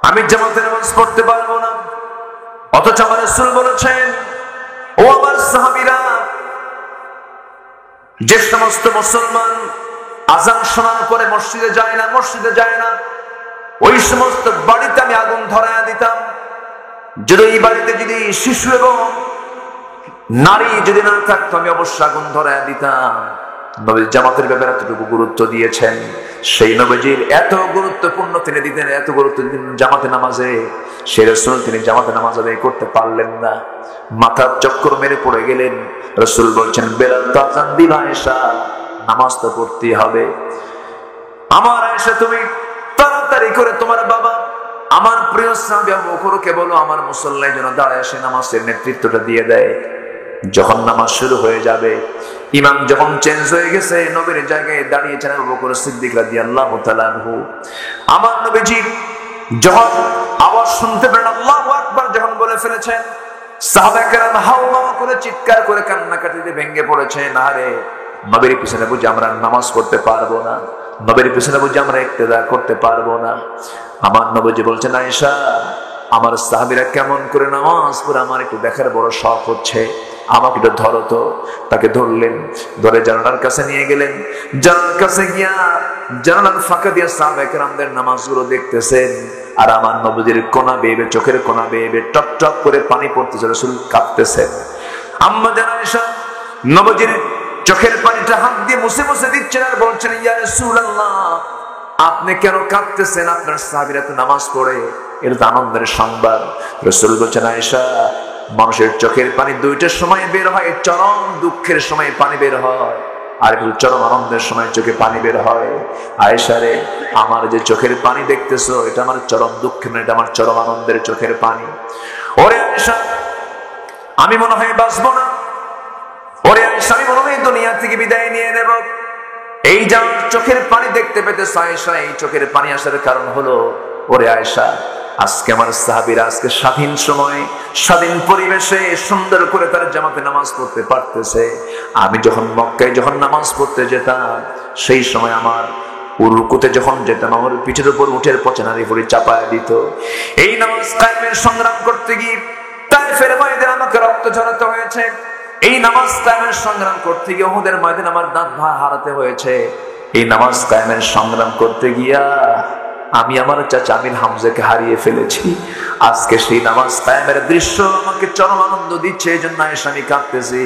S1: আমি জামাতে নামাজ পড়তে পারবো না। অথচ আমার রাসূল বলেছেন ও আমার সাহাবীরা, যে সমস্ত মুসলমান আযান শোনার পরে মসজিদে যায় না, ওই সমস্ত বাড়িতে আমি আগুন ধরায়া দিতাম। যদি এই বাড়িতে যদি শিশু এবং নারী যদি না থাকতো আমি অবশ্যই আগুন ধরায়া দিতাম। নবী জামাতের ব্যাপারে এতটুকু গুরুত্ব দিয়েছেন। সেই নবীজির এত গুরুত্বপূর্ণ তিনি দিতেন, এত গুরুত্ব দিতেন জামাতে নামাজে। সেই রাসূল তিনি জামাতে নামাজ আদায় করতে পারলেন না, মাথার চক্কর মেরে পড়ে গেলেন। রাসূল বলছেন বেলাল তো আযান দিল, আয়েশা নামাজ তো পড়তেই হবে। আমার আয়েশা তুমি তাড়াতাড়ি করে তোমার বাবা আমার প্রিয় সাহাবী আবু বকরকে বলো আমার মুসল্লায় যেন দাঁড়ায় এসে নামাজের নেতৃত্বটা দিয়ে দেয়। যখন নামাজ শুরু হয়ে যাবে, ইমাম যখন চেঞ্জ হয়ে গেছে, নবীর জায়গায় দাঁড়িয়েছেন আবু বকর সিদ্দিক রাদিয়াল্লাহু তাআলা আনহু। আমার নবীজি যখন আওয়াজ শুনতে পেলেন আল্লাহু আকবার যখন বলে ফেলেছেন, সাহাবায়ে কেরাম হাওয়া করে চিৎকার করে কান্নাকাটিতে ভেঙে পড়েছেন। আরে নবীর পিছনে বুঝি আমরা নামাজ পড়তে পারবো না, নবীর পিছনে বুঝি আমরা ইক্তেদা করতে পারবো না। আমার নবীজি বলছেন আয়েশা আমার সাহাবীরা কেমন করে নামাজ পড়ে আমার একটু দেখার বড় শখ হচ্ছে, আমাকে একটু ধরো তো। তাকে ধরলেন, ধরে জানালার কাছে নিয়ে গেলেন। জানালার কাছে গিয়া জানালার ফাঁকা দিয়ে সাহাবায়ে কেরামদের নামাজগুলো দেখতেছেন। আর আমার নবীর কোনা বেয়ে চোখের কোনা বেয়ে টপ টপ করে পানি পড়তেছে, রাসূল কাঁপতেছেন। আম্মা জান আয়েশা নবীর চোখের পানিটা হাত দিয়ে মুছে মুছে দিচ্ছেন আর বলছেন, ইয়া রাসূলুল্লাহ, আপনি কেন কাঁদতেছেন? আপনার সাহাবীরা তো নামাজ পড়ে, এটা তো আনন্দের সংবাদ। রাসূল বলছেন, আয়েশা, মানুষের চোখের পানি দুইটার সময় বের হয়, চরম দুঃখের সময় পানি বের হয়, আর চরম আনন্দের সময় চোখে পানি বের হয়। আয়েশা রে, আমার যে চোখের পানি দেখতেছো, এটা আমার চরম দুঃখের না, এটা আমার চরম আনন্দের চোখের পানি। ওরে আয়েশা, আমি মনে হয় বাঁচবো না। ওরে আয়েশা, আমি মনে হয় দুনিয়া থেকে বিদায় নিয়ে নেব। এই যে চোখের পানি দেখতে পেতেছ আয়েশা, এই চোখের পানি আসার কারণ হলো, ওরে আয়েশা, আজকে আমার সাহাবীরা আজকে স্বাধীন সময়ে স্বাধীন পরিবেশে সুন্দর করে তারা জামাতে নামাজ পড়তে পারতেছে। আমি যখন মক্কায় যখন নামাজ পড়তে যেতাম, সেই সময় আমার রুকুতে যখন যেতাম, আমার পিঠের উপর উঠের পচনারি পরি চাপায় দিত। এই নামাজ কায়েমের সংগ্রাম করতে গিয়ে তায়েফের ময়দানে আমাকে রক্ত ঝরাতে হয়েছে। এই নামাজ কায়েমের সংগ্রাম করতে গিয়ে উহুদের ময়দানে আমার দাঁত হারাতে হয়েছে। এই নামাজ কায়েমের সংগ্রাম করতে গিয়া আমি আমার চাচা আমির হামজাকে হারিয়ে ফেলেছি। আজকে সেই নামাজ কায়েমের দৃশ্য আমাকে চরম আনন্দ দিচ্ছে, এই জন্য আয়েশা আমি কাঁদতেছি।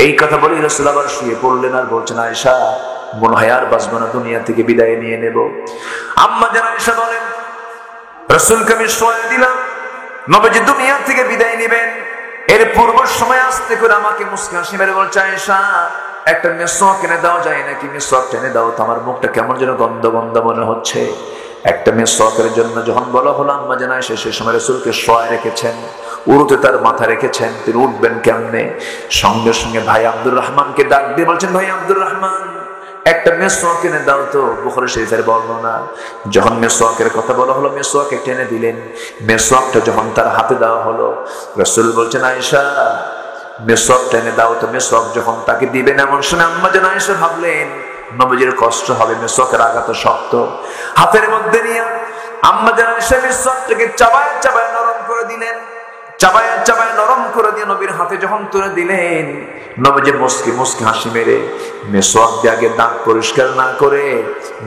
S1: এই কথা বলে রাসূল আবার শুয়ে পড়লেন আর বলছেন, আয়েশা, মনে হয় আর বাঁচবো না, দুনিয়া থেকে বিদায় নিয়ে নেব। আম্মা জান আয়েশা বলেন, রাসূলকে আমি শোয়া দিলাম, নবীজি দুনিয়া থেকে বিদায় নেবেন। এর পূর্ব সময় আসতে করে আমাকে মুস্কি হাসি মেরে বলছে, আয়েশা, একটা মেসওয়াক এনে দেওয়া যায় নাকি? মেসওয়াক এনে দাও তো, আমার মুখটা কেমন যেন গন্ধ গন্ধ মনে হচ্ছে। একটা মেসওয়াকের জন্য যখন বলা হলো, আম্মা জান আয়েশা সেই সময় রাসূলকে শোয়া রেখেছেন, উরুতে তার মাথা রেখেছেন, তিনি উঠবেন কেমনে। সঙ্গে সঙ্গে ভাই আব্দুর রহমানকে ডাক দিয়ে বলছেন, ভাই আব্দুর রহমান, একটা মেসওয়াক এনে দাও তো। বুখারী শরীফের বর্ণনা, যখন মেসওয়াকের কথা বলা হলো, মেসওয়াক টেনে দিলেন। মেসওয়াকটা যখন তার হাতে দেওয়া হলো, রাসূল বলছেন, আয়েশা, মেসওয়াক টেনে দাও তো। মেসওয়াক যখন তাকে দিবেন, এমন শুনে আম্মা জান আয়েশা ভাবলেন নবীজির কষ্ট হবে, মেসওয়াকের আঘাত শক্ত। হাতের মধ্যে নিয়ে আম্মা জান আয়েশা মেসওয়াকটাকে চাবায় চাবায় নরম করে দিলেন। চাবায় চাবায় নরম করে দিয়ে নবীর হাতে যখন তুলে দিলেন, নবীজি মুস্কি মুস্কি হাসি মেরে মেসওয়াক দিয়ে আগে দাঁত পরিষ্কার না করে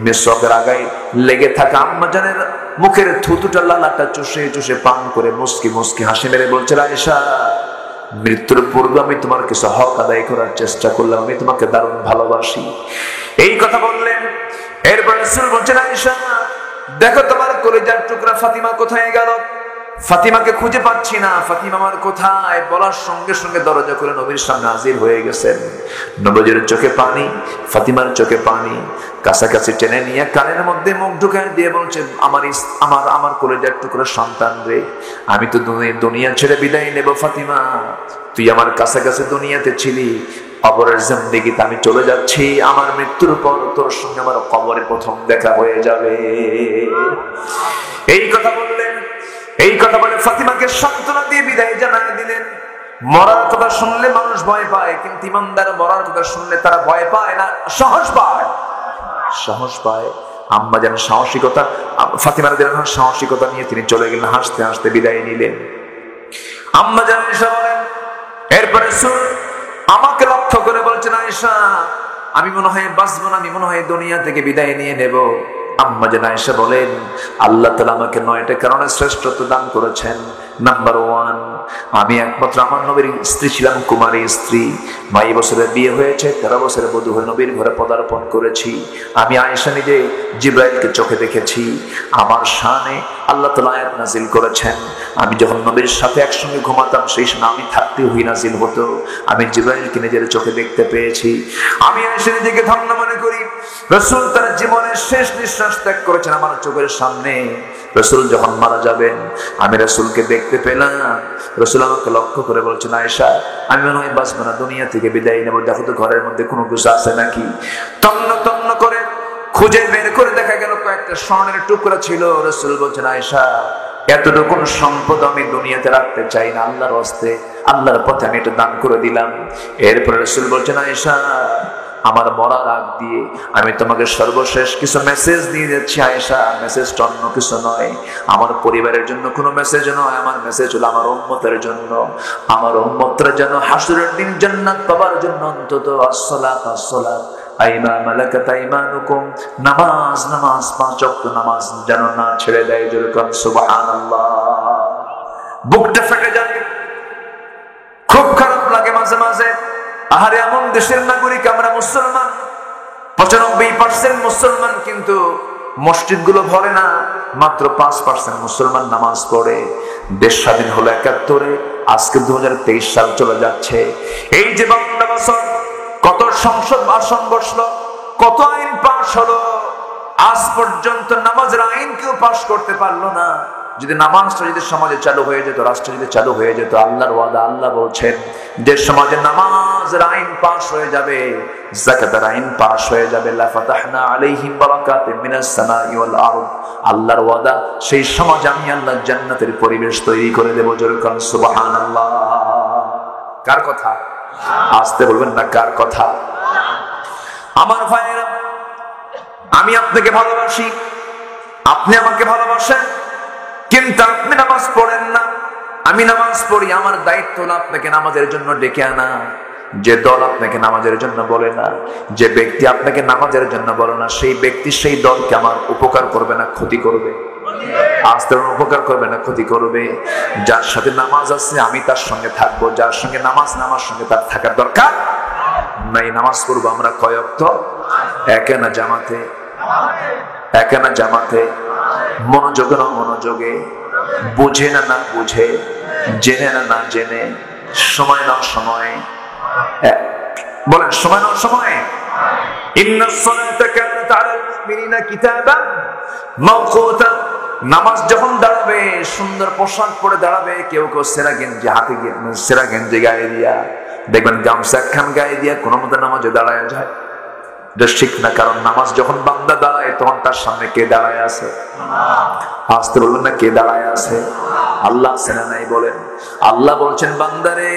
S1: মেসওয়াকের আগায় লেগে থাকা আম্মা জানের মুখের থুতুটা লালাটা চুষে চুষে পান করে মুস্কি মুস্কি হাসি মেরে বলছে, আয়েশা, মৃত্যুর পূর্বে আমি তোমার কিছু হক আদায় করার চেষ্টা করলাম, আমি তোমাকে দারুণ ভালোবাসি। এই কথা বললেন। এরপর রাসূল বলছেন, আয়েশা, দেখো তোমার কলিজার টুকরা ফাতিমা কোথায় গেল? ফাতিমাকে খুঁজে পাচ্ছি না, ফাতিমা আমার কোথায়? বলার সঙ্গে সঙ্গে দরজা খুলে নবীর সামনে হাজির হয়ে গেছেন। নবীর চোখে পানি, ফাতিমার চোখে পানি, কাছাকাছি টেনে নিয়ে কানের মধ্যে মুখ ঢুকায় দিয়ে বলছে, আমার কলিজার টুকরা সন্তান রে, আমি তো দুনিয়া ছেড়ে বিদায় নেব। ফাতিমা, তুই আমার কাছাকাছি দুনিয়াতে ছিলি, কবরের জিন্দেগিতে আমি চলে যাচ্ছি। আমার মৃত্যুর পর তোর সঙ্গে আমার কবরের প্রথম দেখা হয়ে যাবে। এই কথা বললেন। এই কথা বলে ফাতিমাকে সান্ত্বনা দিয়ে বিদায় জানিয়ে দিলেন। মরার কথা শুনলে মানুষ ভয় পায়, কিন্তু ইমানদার মরার কথা শুনলে তারা ভয় পায় না, সাহস পায়। সাহস পায়। আম্মা যেন সাহসিকতা, ফাতিমা রাদিয়াল্লাহু আনহা সাহসিকতা নিয়ে তিনি চলে গেলেন, হাসতে হাসতে বিদায় নিলেন। আম্মা জান আয়েশা বলেন, এরপরে রাসূল আমাকে লক্ষ্য করে বলছেন, আয়েশা, আমি মনে হয় বাঁচবো না, আমি মনে হয় দুনিয়া থেকে বিদায় নিয়ে নেব। আম্মা জান আয়েশা বলেন, আল্লাহ তাআলা আমাকে 9টা কারণে শ্রেষ্ঠত্ব দান করেছেন। নাম্বার 1, আমি একমাত্র আমার নবীর স্ত্রী ছিলাম, কুমারী স্ত্রী। 22 বছরে বিয়ে হয়েছে, 13 বছরে বধূ হয়ে নবীর ঘরে পদার্পণ করেছি। আমি আয়েশা নিজে জিবরাইলকে চোখে দেখেছি। আমার শানে আল্লাহ তাআলা আয়াত নাযিল করেছেন। আমি যখন নবীর সাথে একসঙ্গে ঘুমাতাম, সেই সময় আমি থাকতে ওহী নাযিল হতো। আমি জিবরাইলকে নিজের চোখে দেখতে পেয়েছি। আমি আয়েশা নিজেকে ধন্য মনে করি। রাসূল তার জীবনের শেষ নিঃশ্বাস ত্যাগ করেছেন আমার চোখের সামনে। রাসূল যখন মারা যাবেন, আমি রাসূলকে দেখতে পেলাম। রাসূল আমাকে লক্ষ্য করে বলছেন, আয়েশা, আমি মনে হয় বাঁচবো না, দুনিয়া থেকে বিদায় নেব, দেখো তো ঘরের মধ্যে কোনো কিছু আছে নাকি। তন্ন তন্ন করে খুঁজে বের করে দেখা গেল কয়েকটা স্বর্ণের টুকরা ছিল। রাসূল বলছেন, আয়েশা, এতটুকু সম্পদ আমি দুনিয়াতে রাখতে চাই না, আল্লাহর হস্তে, আল্লাহর পথে আমি এটা দান করে দিলাম। এরপর রাসূল বলছেন, আয়েশা, আমার মরার আগ দিয়ে আমি তোমাকে সর্বশেষ কিছু মেসেজ দিয়ে যাচ্ছি। আয়েশা, মেসেজটা অন্য কিছু নয়, আমার পরিবারের জন্য কোনো মেসেজ নয়, আমার মেসেজ হলো আমার উম্মতের জন্য। আমার উম্মতরা যেন হাসরের দিন জান্নাত পাবার জন্য অন্তত আসসালাত আসসালাত আইমা মালাকাত আইমানুকুম, নামাজ নামাজ 5 ওয়াক্ত নামাজ যেন না ছেড়ে দেয়। জোরে কোন সুবহানাল্লাহ। বুকটা ফেটে যায়, খুব খারাপ লাগে মাঝে মাঝে। আহারে, এমন দেশের নাগরিক আমরা মুসলমান, 95% মুসলমান, কিন্তু মসজিদগুলো ভরে না, মাত্র 5% মুসলমান নামাজ পড়ে। দেশ স্বাধীন হলো 71-এ, আজকে 2023 সাল চলে যাচ্ছে। এই যে 52 বছর কত সংসদ আসন বসলো, কত আইন পাশ হলো, আজ পর্যন্ত নামাজের আইন কেউ পাশ করতে পারলো না। যদি নামাজটা যদি সমাজে চালু হয়ে যেত, রাষ্ট্র যদি চালু হয়ে যেত, আল্লাহর ওয়াদা, আল্লাহ বলছেন যে সমাজে নামাজের আইন পাশ হয়ে যাবে, যাকাতের আইন পাশ হয়ে যাবে, লা ফাতাহনা আলাইহিম বারাকাতিন মিনাস সামাই ওয়াল আরদ। আল্লাহর ওয়াদা, সেই সমাজে আমি আল্লাহ জান্নাতের পরিবেশ তৈরি করে দেব। জোরে কোন সুবহানাল্লাহ। কার কথা? আসতে বলবেন না, কার কথা? আমার ভাইয়েরা, আমি আপনাকে ভালোবাসি, আপনি আমাকে ভালোবাসেন, কিন্তু আপনি নামাজ পড়েন না, আমি নামাজ পড়ি। আমার দায়িত্ব না আপনাকে নামাজের জন্য ডেকে আনা। যে দল আপনাকে নামাজের জন্য বলে না, যে ব্যক্তি আপনাকে নামাজের জন্য বলে না, সেই ব্যক্তি সেই দলকে আমার উপকার করবে না ক্ষতি করবে? আস্তে উপকার করবে না ক্ষতি করবে? যার সাথে নামাজ আছে আমি তার সঙ্গে থাকবো, যার সঙ্গে নামাজ না আমার সঙ্গে তার থাকার দরকার নাই। নামাজ পড়বো আমরা কয় ওয়াক্ত? একে না জামাতে, একে না জামাতে, মনোযোগে না মনোযোগে, বুঝে না না বুঝে, জেনে না না জেনে, সময় না সময়। বলেন সময় না সময়। ইন্নাস সালাতা কানাত আলাল মুমিনিনা কিতাবান মাওকুতা। নামাজ যখন দাঁড়াবে, সুন্দর পোশাক পরে দাঁড়াবে, কেউ কেউ সেরা গেঞ্জি হাতে গিয়ে, সেরা গেঞ্জি গায়ে দিয়া, দেখবেন গামছা একখান গায়ে দিয়া কোনো মতো নামাজে দাঁড়ায় যায়। ঠিক না, কারণ নামাজ যখন বান্দা দাঁড়ায় তখন তার সামনে কে দাঁড়ায় আছে? আসতে বলবেন না, কে দাঁড়ায় আছে? আল্লাহ সেনা নাই বলেন। আল্লাহ বলছেন, বান্দারে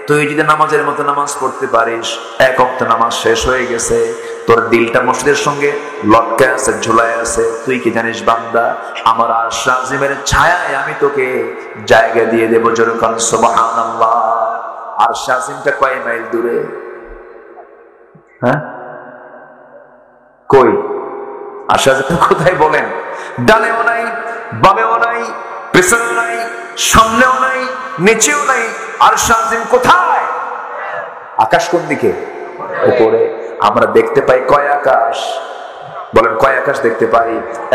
S1: তুই যদি নামাজের মতো নামাজ পড়তে পারিস, এক ওয়াক্ত নামাজ শেষ হয়ে গেছে, তোর দিলটা মসজিদের সঙ্গে লটকায় আছে, ঝুলায় আছে, তুই কি জানিস বান্দা, আমার আরশ আজিমের ছায়ায় আমি তোকে জায়গা দিয়ে দেব। জোরে কোন সুবহানাল্লাহ। আরশ আজিমটা কয় মাইল দূরে? হ্যাঁ, কই? আরশ আজিম কোথায় বলেন? ডানেও নাই, বামেও নাই, পেছনেও নাই, সামনেও নাই, নিচেও নাই। আরশ আজিম কোথায়? আকাশ কোন দিকে? উপরে। আমরা দেখতে পাই কয় আকাশ? বলেন কয় আকাশ দেখতে পাই?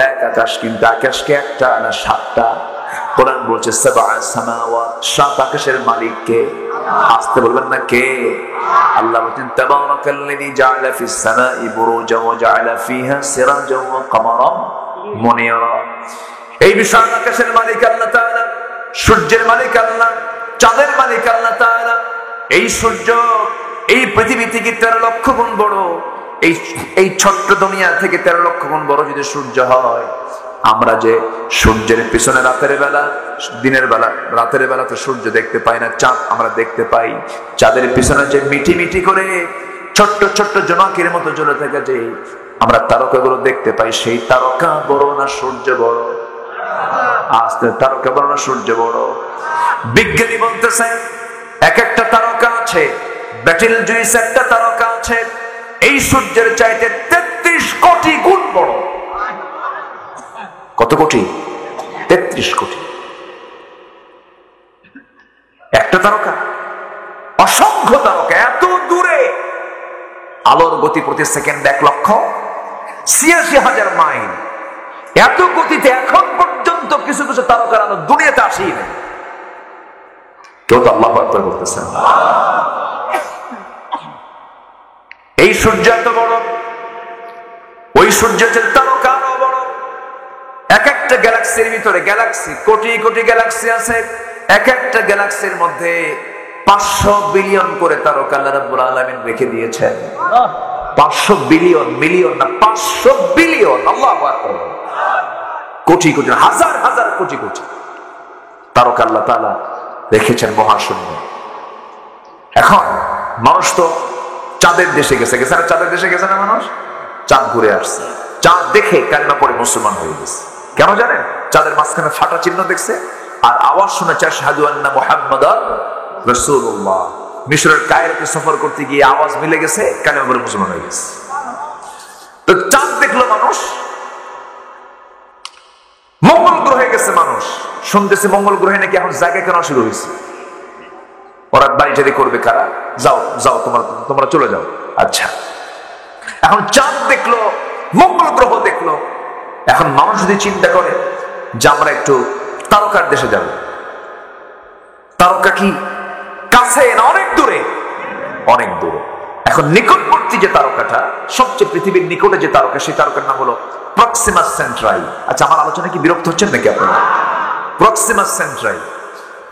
S1: এক আকাশ, কিন্তু আকাশকে একটা না 7টা? কোরআন বলছে সাবআ সামাওয়াত, 7 আকাশের মালিক কে? আসতে বলবেন না, কে? আল্লাহ বলেন তাবারাকাল্লাযী জাআলা ফিস সামাই বুরুজা ওয়া জাআলা ফিহা সিরাজা ওয়া কামারা মুনিরা। এই বিশাল আকাশের মালিক আল্লাহ তাআলা, সূর্যের মালিক আল্লাহ, চাঁদের মালিক আল্লাহ তাআলা। এই সূর্য এই পৃথিবী থেকে 13 লক্ষ গুণ বড়। এই ছোট্ট দুনিয়া থেকে 13 লক্ষ গুণ বড় যদি সূর্য হয়, আমরা যে সূর্যের পিছনে রাতের বেলা, দিনের বেলা, রাতের বেলা তো সূর্য দেখতে পাই না, চাঁদ আমরা দেখতে পাই। চাঁদের পিছনে যে মিটি মিটি করে ছোট্ট ছোট্ট জোনাকির মতো জ্বলে থাকে যে আমরা তারকাগুলো দেখতে পাই, সেই তারকা বড় না সূর্য বড়? আস্তে, তারকা বড় না সূর্য বড়? বিজ্ঞানী বলতেছেন এক একটা তারকা আছে, ব্যাটেল জুইস একটা তারকা আছে, এই সূর্যের চাইতে 33 কোটি গুণ বড়। কত কোটি? 33 কোটি। একটা তারকা, অসংখ্য তারকা, এত দূরে। আলোর গতি প্রতি সেকেন্ড 1,86,000 মাইল। এত গতিতে এখন পর্যন্ত কিছু কিছু তারকার আলো দুনিয়াতে আসেই না। কেউ তো আল্লাহু আকবার বলতেছেন। এই সূর্য এত বড়, ওই সূর্যের তারকা আরো বড়। এক একটা গ্যালাক্সির ভিতরে, গ্যালাক্সি কোটি কোটি গ্যালাক্সি আছে, এক একটা গ্যালাক্সির মধ্যে 500 বিলিয়ন করে তারকা আল্লাহ রাব্বুল আলামিন রেখে দিয়েছেন। 500 বিলিয়ন, মিলিয়ন না, 500 বিলিয়ন। আল্লাহু আকবার। কোটি কোটি, হাজার হাজার কোটি কোটি তারকা আল্লাহ তাআলা রেখেছেন মহাশূন্য। এখন মানুষ তো চাঁদের দেশে গেছে, গেছে না? চাঁদের দেশে গেছে না মানুষ? চাঁদ ঘুরে আসছে, চাঁদ দেখে কালিমা পড়ে মুসলমান হয়ে গেছে। কেন জানেন? চাঁদের মাঝখানে ফাটা চিহ্ন দেখছে আর আওয়াজ শুনেছে আশহাদু আন্না মুহাম্মাদার রাসূলুল্লাহ। মিশরের কায়রোতে সফর করতে গিয়ে আওয়াজ মিলে গেছে, কালিমা পড়ে মুসলমান হয়ে গেছে। তো চাঁদ দেখলো মানুষ, মঙ্গল গ্রহে গেছে মানুষ, শুনতেছে মঙ্গল গ্রহে নাকি এখন জায়গা কেন শুরু হয়েছে, ওরা বাড়িটারি করবে কারা, যাও যাও তোমরা চলে যাও। আচ্ছা, এখন চাঁদ দেখলো, মঙ্গল গ্রহ দেখলো, এখন মানুষ যদি চিন্তা করে যে আমরা একটু তারকার দেশে যাব, তারকা কি কাছে না অনেক দূরে? অনেক দূরে। এখন নিকটবর্তী যে তারকাটা, সবচেয়ে পৃথিবীর নিকটে যে তারকা, সেই তারকার নাম হলো প্রক্সিমাস সেন্ট্রাই। আচ্ছা, আমার আলোচনা কি বিরক্ত হচ্ছেন নাকি আপনারা? প্রক্সিমাস সেন্ট্রাই,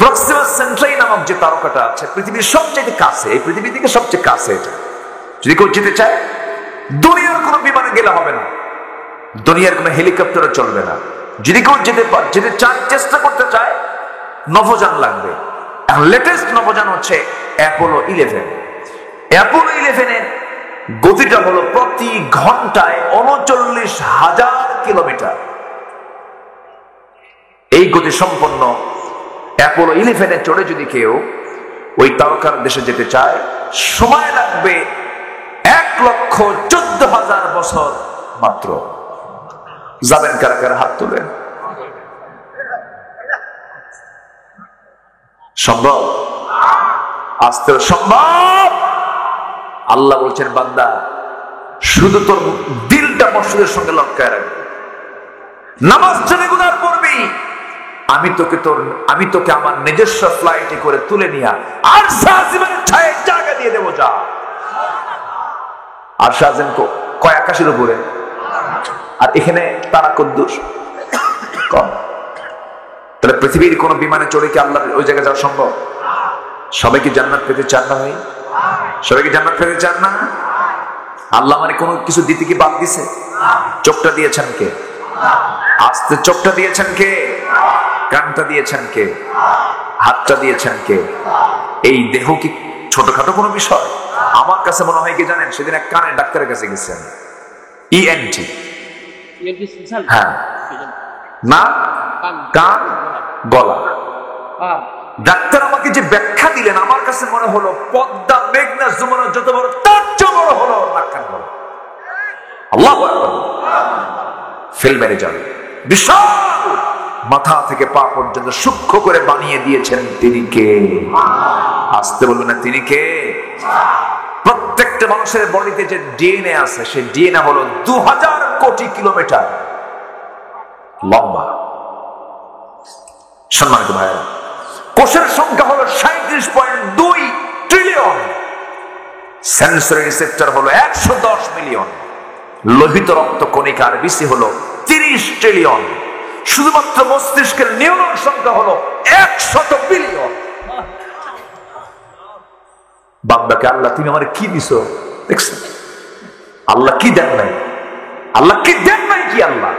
S1: প্রক্সিমাস সেন্ট্রাই নামক যে তারকাটা আছে পৃথিবীর সবচেয়ে কাছে, এই পৃথিবী থেকে সবচেয়ে কাছে এটা। যদি কেউ যেতে চায়, দুনিয়ার কোনো বিমানে গেলে হবে না, দুনিয়ার কোনো হেলিকপ্টারও চলবে না। যদি কেউ যেতে চায়, চেষ্টা করতে চায়, নভোযান লাগবে। এখন লেটেস্ট নভোযান হচ্ছে অ্যাপোলো 11। অ্যাপোলো 11 এর গতিটা হলো প্রতি ঘন্টায় ৩৯,০০০ কিলোমিটার। এই গতি সম্পন্ন অ্যাপোলো 11 এ চড়ে যদি কেউ ওই তারকার দেশে যেতে চায়, সময় লাগবে ১,১৪,০০০ বছর মাত্র। যাবেন কারা কারা? হাত তুলেন। সম্ভব? আসতে সম্ভব। আল্লাহ বলছেন, বান্দা শুধু তোর দিলটা মসজিদের সঙ্গে লটকায় রাখবি, নামাজ গুনার পড়বি, আমি তোকে আমার নিজস্ব ফ্লাইটে করে তুলে নিয়ে আর শাহজিমের ছায়ে জায়গা দিয়ে দেবো। যা। আর শাহজিম কয় আকাশের উপরে, আর এখানে তারা কদ্দুস কম। তাহলে পৃথিবীর কোন বিমানে চড়ে কি আল্লাহ ওই জায়গায় যাওয়া সম্ভব? সবাই কি জান্নাত পেতে চান না ভাই? সবাই কি জান্নাত পেতে চান না? আল্লাহ মানে কোনো কিছু দিতে কি বাদ দিছে? চোখটা দিয়েছেন কে? আস্তে চোখটা দিয়েছেন কে? কানটা দিয়েছেন কে? হাতটা দিয়েছেন কে? এই দেহ কি ছোটখাটো কোনো বিষয়? আমার কাছে মনে হয় কি জানেন, সেদিন এক কানের ডাক্তারের কাছে গেছেন, ইএনটি। হ্যাঁ, না কান গলা। ডাক্তার আমাকে যে ব্যাখ্যা দিলেন, আমার কাছে মনে হলো পদ্মা মেঘনা যমুনা যত বড়, তার চেয়ে বড় হলো নাক কান গলা। আল্লাহু আকবার। ফেল মেরে যাবে। বিশাল মাথা থেকে পা পর্যন্ত সূক্ষ্ম করে বানিয়ে দিয়েছেন তিনি কে? আসতে বলবেন না, তিনি কে? প্রত্যেকটা মানুষের বডিতে যে ডিএনএ আছে, সেই ডিএনএ হলো ২০০০ কোটি কিলোমিটার লম্বা। সম্মানিত ভাইরা, কোষের সংখ্যা হলো ৩৭.২ ট্রিলিয়ন, সেন্সরি রিসেপ্টর হলো ১১০ মিলিয়ন, লোহিত রক্ত কণিকার বিসি হলো ৩০ ট্রিলিয়ন, শুধুমাত্র মস্তিষ্কের নিউরন সংখ্যা হলো ১০০ বিলিয়ন। বান্দাকে আল্লাহ তুমি আমার কি দিছো দেখছেন? আল্লাহ কি দেন নাই? আল্লাহ কি দেন নাই? কি আল্লাহ?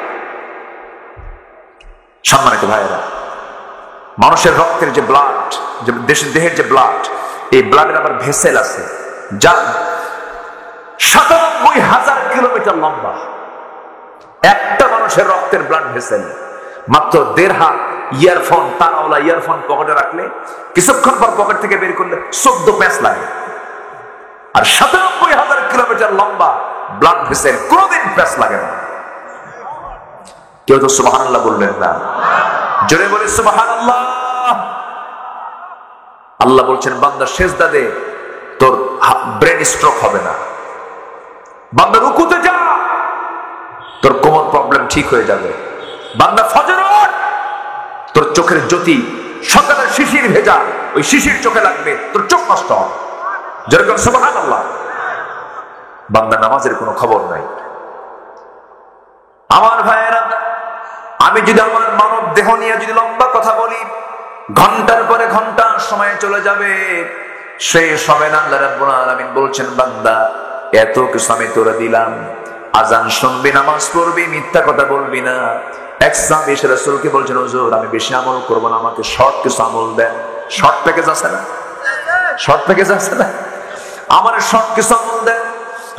S1: সম্মানিত ভাইয়েরা, মানুষের রক্তের যে ব্লাড, যে দেহের যে ব্লাড, এই ব্লাডের আবার ভেসেল আছে যা ৯৭,০০০ কিলোমিটার লম্বা। একটা মানুষের রক্তের ব্লাড ভেসেল মাত্র ১.৫ হাত ইয়ারফোন, তারাওয়ালা ইয়ারফোন পকেটে রাখলে কিছুক্ষণ পর পকেট থেকে বের করলে ১৪ প্যাঁচ লাগে। আর ৯৭,০০০ কিলোমিটার লম্বা ব্লাড ভেসেল, কোনদিন প্যাঁচ লাগে না। কেউ তো সুবহানাল্লাহ বললেন না? জোরে বলে সুবহানাল্লাহ। আল্লাহ বলছেন, বান্দা সেজদা দে, তোর ব্রেন স্ট্রোক হবে না। বান্দা রুকুতে যা, তোর কোমর প্রবলেম ঠিক হয়ে যাবে। বান্দা ফজর ওঠ, তোর চোখের জ্যোতি সকালের শিশির ভেজা, ওই শিশির চোখে লাগবে, তোর চোখ নষ্ট হবে। যেরকম সুবহানাল্লাহ। বান্দা নামাজের কোনো খবর নাই। আমার ভাইয়েরা, আমি যদি আমার মানব দেহ নিয়ে যদি লম্বা কথা বলি, ঘন্টার পরে ঘন্টা সময় চলে যাবে, শেষ হবে না। আল্লাহ রাব্বুল আলামিন বলছেন, বান্দা এত কিছু আমি তোরা দিলাম, আজান শুনবি, নামাজ পড়বি, মিথ্যা কথা বলবি না। এক সাহাবী এসে রাসূলকে বলছেন, হুজুর আমি বেশি আমল করব না, আমাকে শর্ট কিছু আমল দেন। শর্ট প্যাকেজ আছে না? শর্ট প্যাকেজ আছে না? আমার শর্ট কিছু আমল দেন।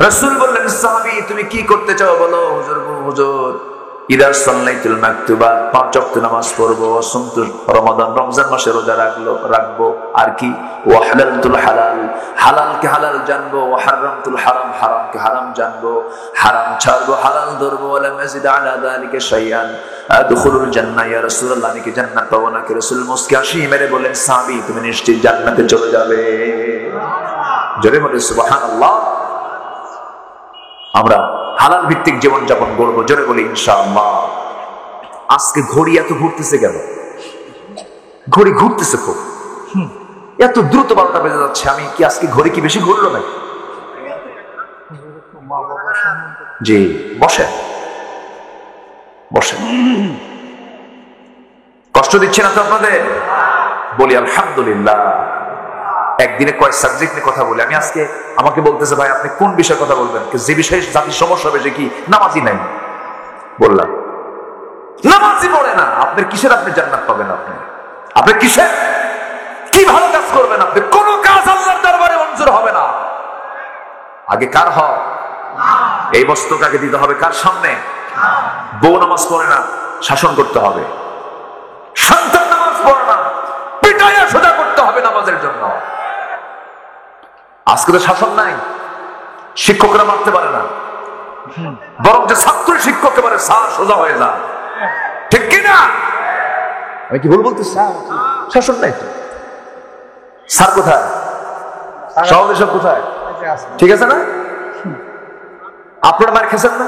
S1: রাসূল বললেন, সাহাবী তুমি কি করতে চাও বলো? হুজুর ইদা সাল্লাইতুল মাকতুবা, 5 ওয়াক্ত নামাজ পড়বো, সুমতু রমাদান, রমজান মাসে রোজা রাখবো, আর কি ওয়া হালালতুল হালাল, হালালকে হালাল জানবো, ওয়া হারামতুল হারাম, হারামকে হারাম জানবো, হারাম ছাড়বো, হালাল ধরবো, ওয়া লাম ইয়াজিদ আলা যালিকা শাইআন আদখুলুল জান্নাহ ইয়া রাসূলুল্লাহ, আমি কি জান্নাত পাবো না? কি রাসূল মুস্কি হাসি মেরে বলেন, সাহাবী তুমি নিশ্চিত জান্নাতে চলে যাবে। জোরে বলে সুবহানাল্লাহ। আমরা হালাল ভিত্তিক জীবন যাপন করবো, জোরে বলি ইনশাআল্লাহ। আজকে ঘড়ি এত ঘুরতেছে কেন? ঘড়ি ঘুরতেছে খুব, এত দ্রুত 12টা বেজে যাচ্ছে। আমি কি আজকে ঘড়ি কি বেশি ঘুরলো না? জি, বসেন বসেন, কষ্ট দিচ্ছে না তো আপনাদের? বলি আলহামদুলিল্লাহ। একদিনে কয় সাবজেক্ট নিয়ে কথা বলি আমি। আজকে আমাকে বলতেছে, ভাই আপনি কোন বিষয়ে কথা বলবেন? যে বিষয়ে জাতির সমস্যা হবে, সে কি নামাজি নাই। বললাম নামাজি পড়ে না, আপনার কিসের আপনি জান্নাত পাবেন? আপনি কিসের, কি ভালো কাজ করবেন? আপনি কোন কাজ আল্লাহর দরবারে মঞ্জুর হবে না। আগে কার হক, এই বস্তুটাকে দিতে হবে কার সামনে? বউ নামাজ পড়ে না, শাসন করতে হবে। সন্তান নামাজ পড়ে না, পিটাইয়া সোজা করতে হবে নামাজের জন্য। আজকে তো শাসন নাই, শিক্ষকরা মারতে পারে না, বরং যে ছাত্র শিক্ষক এবারে সোজা হয়ে যায়, ঠিক কিনা? আমি কি ভুল বলতেছি? শাসন নাই তো। স্যার কোথায়? সহজে সব কোথায়? ঠিক আছে না? আপনারা মার খেয়েছেন না?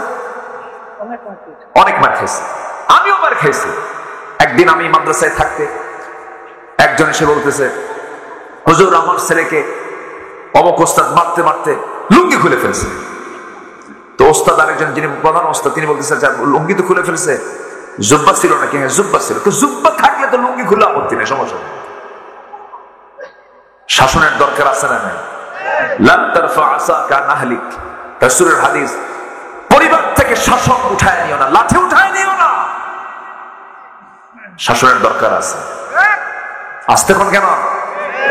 S1: অনেক মার খেয়েছে, আমিও মার খেয়েছি। একদিন আমি মাদ্রাসায় থাকতে একজন এসে বলতেছে, হুজুর আমার ছেলেকে অমুক ওস্তাদ মারতে মারতে লুঙ্গি খুলে ফেলছে। তো ওস্তাদ আরেকজন, যিনি প্রধান ওস্তাদ, তিনি বলতেছে, লুঙ্গি তো খুলে ফেলছে, জুব্বা ছিল নাকি? হ্যাঁ জুব্বা ছিল। তো জুব্বা থাকলে তো লুঙ্গি খুলে আপত্তি নেই, সমস্যা নেই। শাসনের দরকার আছে না নাই? লান তারফা আসাকা আন আহলিক, রাসূলের হাদিস। পরিবার থেকে শাসন উঠায় নিও না, লাঠি উঠায় নিও না। শাসনের দরকার আছে। আসতে কোন কেন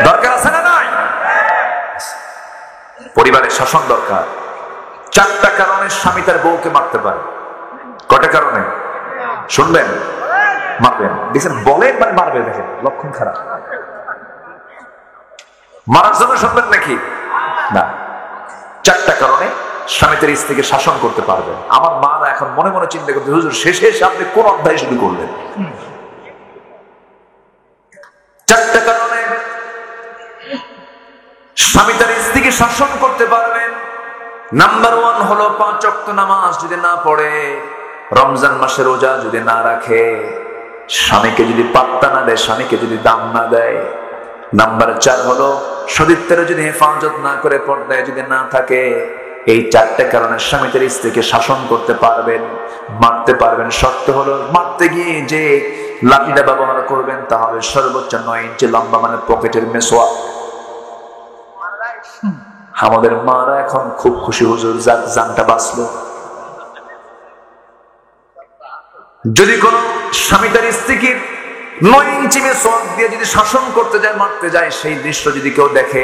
S1: দরকার আছে না নাই? পরিবারে শাসন দরকার। 4টা কারণে স্বামী তার বউকে মারতে পারে। কয়টা কারণে শুনবেন? মারবেন, দেখছেন বলেন মানে মারবে, দেখেন লক্ষণ খারাপ। মারার জন্য শুনবেন নাকি? না। 4টা কারণে স্বামী তার স্ত্রীকে শাসন করতে পারবেন। আমার মা না এখন মনে মনে চিন্তা করতে, হুজুর শেষে এসে আপনি কোন অধ্যায় শুরু করলেন? 4টা কারণে স্বামী তার স্ত্রীকে শাসন করতে পারবেন। নাম্বার 1 হলো 5 ওয়াক্ত নামাজ যদি না পড়ে, রমজান মাসে রোজা যদি না রাখে, স্বামীকে যদি পাত্তা না দেয়, স্বামীকে যদি দাম না দেয়। নাম্বার 4 হলো সতীত্বের যদি হেফাজত না করে, পর্দায় যদি না থাকে। এই 4টা কারণে স্বামী তার স্ত্রীকে শাসন করতে পারবেন, মারতে পারবেন। শর্ত হলো মারতে গিয়ে যে লাঠিটা ব্যবহার করবেন তা হবে সর্বোচ্চ 9 ইঞ্চি লম্বা, মানে পকেটের মেসোয়া। আমাদের মারা এখন খুব খুশি, হুজুর যাক জানটা বাঁচলো। যদি কোন স্বামী তার স্ত্রীকে 9 ইঞ্চি মেসোয়াক দিয়ে যদি শাসন করতে যায়, মারতে যায়, সেই দৃশ্য যদি কেউ দেখে,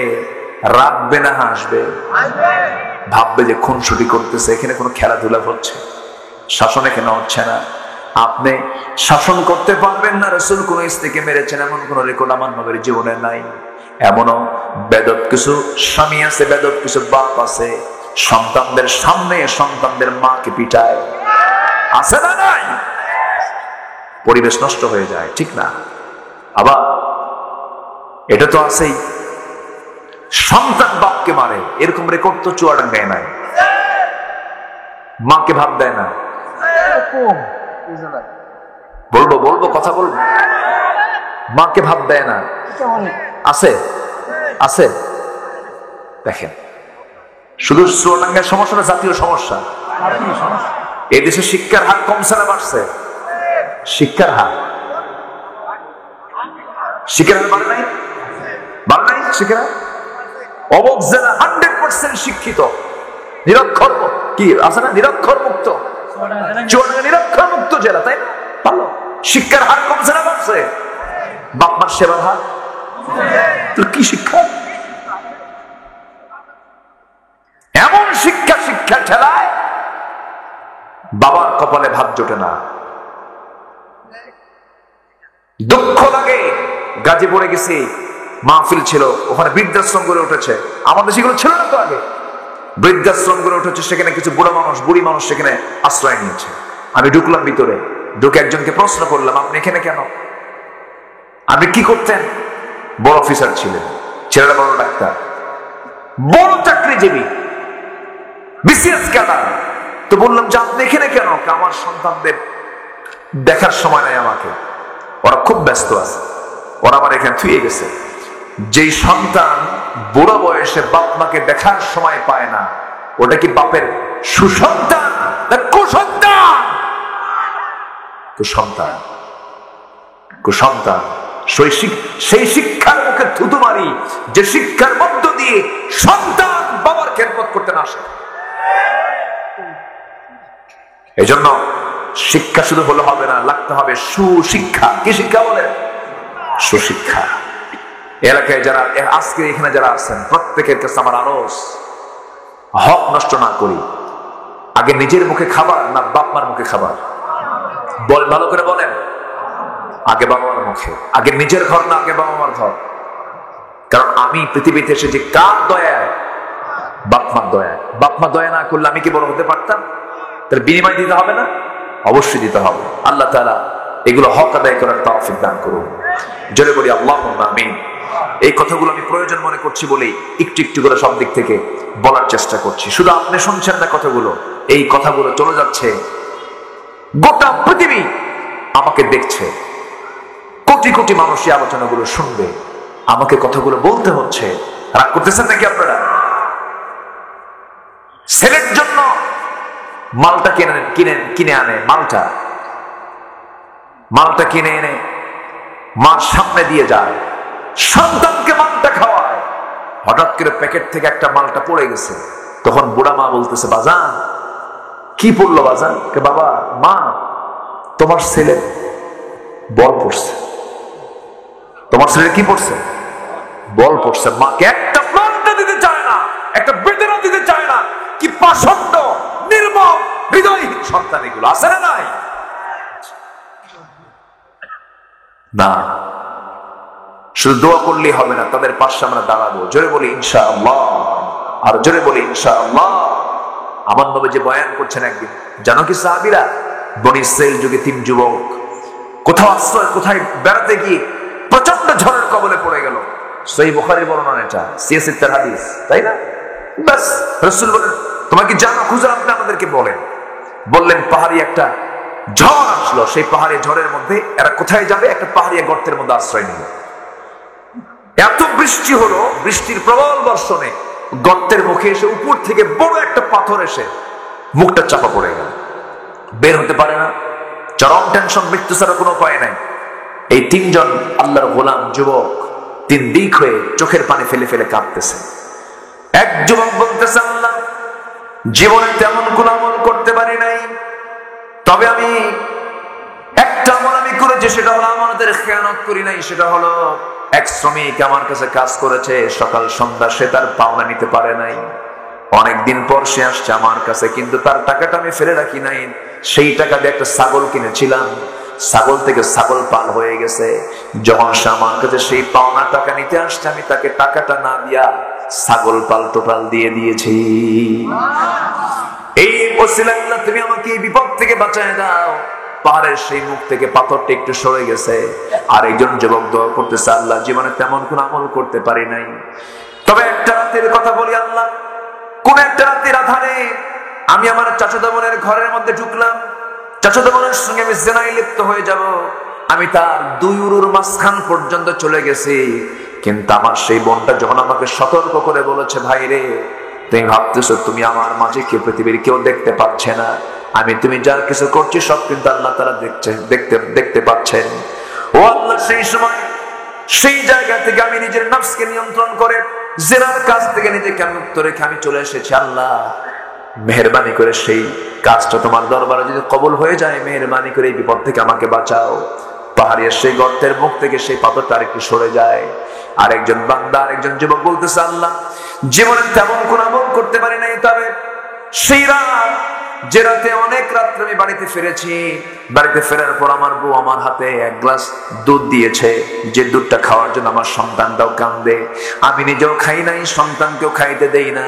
S1: রাখবে না হাসবে? ভাববে যে খুনসুটি করতেছে, এখানে কোনো খেলাধুলা হচ্ছে, শাসন এখানে হচ্ছে না। আপনি শাসন করতে পারবেন না। রাসূল কোন স্ত্রীকে মেরেছেন এমন কোন রেকর্ড আমার নবীর জীবনে নাই। এমনও বেদব কিছু স্বামী আছে, বেদব কিছু বাপ আছে, সন্তানদের সামনে সন্তানদের মাকে পিটায়, আছে না নাই? পরিবেশ নষ্ট হয়ে যায়, ঠিক না? আবার এটা তো আছেই, সন্তান বাপকে মারে, এরকম রেকর্ড তো চুয়াডাঙ্গায় নাই। মাকে ভাব দেয় না। বলবো কথা বলবো, মাকে ভাব দেয় না, আছে আছে। দেখেন, শুধু চুয়াডাঙ্গার সমস্যা না, জাতীয় সমস্যা। এই দেশে শিক্ষার হার কমছে না বাড়ছে? শিক্ষার হার বাড়ে নাই? শিক্ষার অবক জেলা 100% শিক্ষিত, নিরক্ষর কি আছে না? নিরক্ষর মুক্ত, চুয়াডাঙ্গা নিরক্ষর মুক্ত জেলা, তাই ভালো। শিক্ষার হার কমছে না বাড়ছে? বাপমার সেবার হার, তো কি শিক্ষা? এমন শিক্ষা ঠেলায় বাবার কপালে ভাত জোটে না। দুঃখ লাগে। গাজীপুরে গেছি, মাহফিল ছিল, ওখানে বৃদ্ধাশ্রম গড়ে উঠেছে। আমাদের সেগুলো ছিল না তো আগে। বৃদ্ধাশ্রম গড়ে উঠেছে, সেখানে কিছু বুড়া মানুষ, বুড়ি মানুষ সেখানে আশ্রয় নিয়েছে। আমি ঢুকলাম ভিতরে, ঢুকে একজনকে প্রশ্ন করলাম, আপনি এখানে কেন? আপনি কি করতেন? বড় অফিসার ছিলেন, ছেলেরা বড় ডাক্তার, বড় চাকরিজীবী, বিসিএস ক্যাডার। তো বললাম যে আপনি এখানে কেন? আমার সন্তানদের দেখার সময় নাই আমাকে, ওরা খুব ব্যস্ত আছে, ওরা আমার এখানে থুয়ে গেছে। যেই সন্তান বুড়ো বয়সে বাপ মাকে দেখার সময় পায় না, ওটা কি বাপের সুসন্তান না কুসন্তান? কুসন্তান, কুসন্তান। সেই শিক্ষার মুখে থুতু মারি যে শিক্ষার মধ্য দিয়ে সন্তান বাবার খেদমত করতে না আসে। এই জন্য শিক্ষা শুধু হলে হবে না, লাগতে হবে সুশিক্ষা। কি শিক্ষা বলে? সুশিক্ষা। এলাকায় যারা আজকে এখানে যারা আছেন, প্রত্যেকের কাছে আমার আরজ, হক নষ্ট না করি। আগে নিজের মুখে খাবার না বাপ মার মুখে খাবার? বল, ভালো করে বলেন। আগে বাবা মার মুখে, আগে নিজের ঘর না আগে বাবা মার ঘর? কারণ আমি পৃথিবীতে এসেছি কার দয়ায়? বাপ মার দয়ায়। বাপ মা দয়া না করলে আমি কি বড় হতে পারতাম? তার বিনিময় দিতে হবে না? অবশ্যই দিতে হবে। আল্লাহ তাআলা এগুলো হক আদায় করার তৌফিক দান করুন। জোরে বলি আল্লাহুম্মা আমিন। এই কথাগুলো আমি প্রয়োজন মনে করছি বলেই একটু একটু করে সব দিক থেকে বলার চেষ্টা করছি। শুধু আপনি শুনছেন না কথাগুলো, এই কথাগুলো চলে যাচ্ছে, গোটা পৃথিবী আমাকে দেখছে, কোটি কোটি মানুষ এই আলোচনাগুলো শুনবে, আমাকে কথাগুলো বলতে হচ্ছে। রাগ করতেছেন নাকি আপনারা? ছেলের জন্য মালটা কিনে আনে, মালটা কিনে এনে মার সামনে দিয়ে যায়, সন্তানকে মালটা খাওয়ায়। হঠাৎ করে প্যাকেট থেকে একটা মালটা পড়ে গেছে, তখন বুড়া মা বলতেছে, বাজান কি পড়লো বাজান? বাবা, মা তোমার ছেলে বল পড়ছে। তোমার ছেলে কি পড়ছে? বল পড়ছে। মাকে একটা মালটা দিতে চায় না, একটা বেদনা দিতে চায় না। কি পাষণ্ড, নির্মম, হৃদয়হীন সন্তান এগুলো আছে না নাই? না, শুধু দোয়া করলেই হবে না, তাদের পাশে আমরা দাঁড়াবো। জোরে বলি ইনশাআল্লাহ, আর জোরে বলি ইনশাআল্লাহ। আমার নবী যে বয়ান করছেন একদিন, জানো কি সাহাবীরা, বনি ইসরাইল যুগে 3 যুবক কোথাও আশ্রয়, কোথায় বেড়াতে গিয়ে প্রচন্ড ঝড়ের কবলে পড়ে গেল। সহিহ বুখারীর বর্ণনা, এটা সিয়াসিত্তার হাদিস, তাই না? বাস রাসূল বলেন, তোমরা কি জানো? খুঁজে আপনি আমাদেরকে বলেন। বললেন পাহাড়ি একটা ঝড় আসলো, সেই পাহাড়ি ঝড়ের মধ্যে এরা কোথায় যাবে? একটা পাহাড়ি গর্তের মধ্যে আশ্রয় নিল। এত বৃষ্টি হলো, বৃষ্টির প্রবল বর্ষণে গর্তের মুখে এসে উপর থেকে বড় একটা পাথর এসে মুখটা চাপা পড়ে গেল, বের হতে পারে না। চরম টেনশন, মৃত্যু ছাড়া কোনো উপায় নাই। এই 3 জন আল্লাহর গোলাম যুবক 3 দিক হয়ে চোখের পানি ফেলে ফেলে কাঁদতেছে। এক যুবক বলতেছে, আল্লাহ, জীবনে তেমন কোন আমল করতে পারি নাই, তবে আমি একটা আমল আমি করেছি, সেটা হলো আমাদের খেয়ানত করি নাই। সেটা হলো এক শ্রমিক আমার কাছে কাজ করেছে সকাল সন্ধ্যা, সে তার পাওনা নিতে পারে নাই। অনেকদিন পর সে আসছে আমার কাছে, কিন্তু তার টাকাটা আমি ফেলে রাখি নাই। সেই টাকা দিয়ে একটা ছাগল কিনেছিলাম, ছাগল থেকে ছাগল পাল হয়ে গেছে। যখন সে আমার কাছে সেই পাওনা টাকা নিতে আসছে, আমি তাকে টাকাটা না দিয়া ছাগল পাল টোটাল দিয়ে দিয়েছি। এই ওসিলায় আল্লাহ তুমি আমাকে এই বিপদ থেকে বাঁচায় দাও। পাহাড়ের সেই মুখ থেকে পাথরটা একটু সরে গেছে। আর একজন যুবক দোয়া করতেছে, আল্লাহ, জীবনে তেমন কোন আমল করতে পারি নাই, তবে একটা রাতের কথা বলি, আল্লাহ, কোন একটা রাতের আধারে আমি আমার চাচাতো বোনের ঘরের মধ্যে ঢুকলাম। চাচাতো বোনের সঙ্গে আমি জিনায় লিপ্ত হয়ে যাব। আমি তার 2 উরুর মাঝখান পর্যন্ত চলে গেছি, কিন্তু আমার সেই বোনটা যখন আমাকে সতর্ক করে বলেছে, ভাই রে, তুমি ভাবতেছো তুমি আমার মাঝে কেউ, পৃথিবীর কেউ দেখতে পাচ্ছে না, আমি তুমি যা কিছু করছি সব কিন্তু আল্লাহ তাআলা দেখতে পাচ্ছেন। ও আল্লাহ, সেই সময় সেই জায়গা থেকে আমি নিজের নফসকে নিয়ন্ত্রণ করে জিনার কাজ থেকে নিজেকে মুক্ত রেখে আমি চলে এসেছি। আল্লাহ, মেহেরবানি করে সেই কাজটা তোমার দরবারে যদি কবুল হয়ে যায়, মেহেরবানি করে এই বিপদ থেকে আমাকে বাঁচাও। পাহাড়ের সেই গর্তের মুখ থেকে সেই পাথরটা আরেকটু সরে যায়। আরেকজন বান্দা, আরেকজন যুবক বলতেছে, আল্লাহ, জীবনে তেমন কোন আমল করতে পারি নাই, তবে সেই রাত যে রাতে অনেক রাত্রে আমি বাড়িতে ফিরেছি, বাড়িতে ফেরার পর আমার বউ আমার হাতে এক গ্লাস দুধ দিয়েছে, যে দুধটা খাওয়ার জন্য আমার সন্তানটাও কান্দে। আমি নিজেও খাই নাই, সন্তানকেও খাইতে দেই না।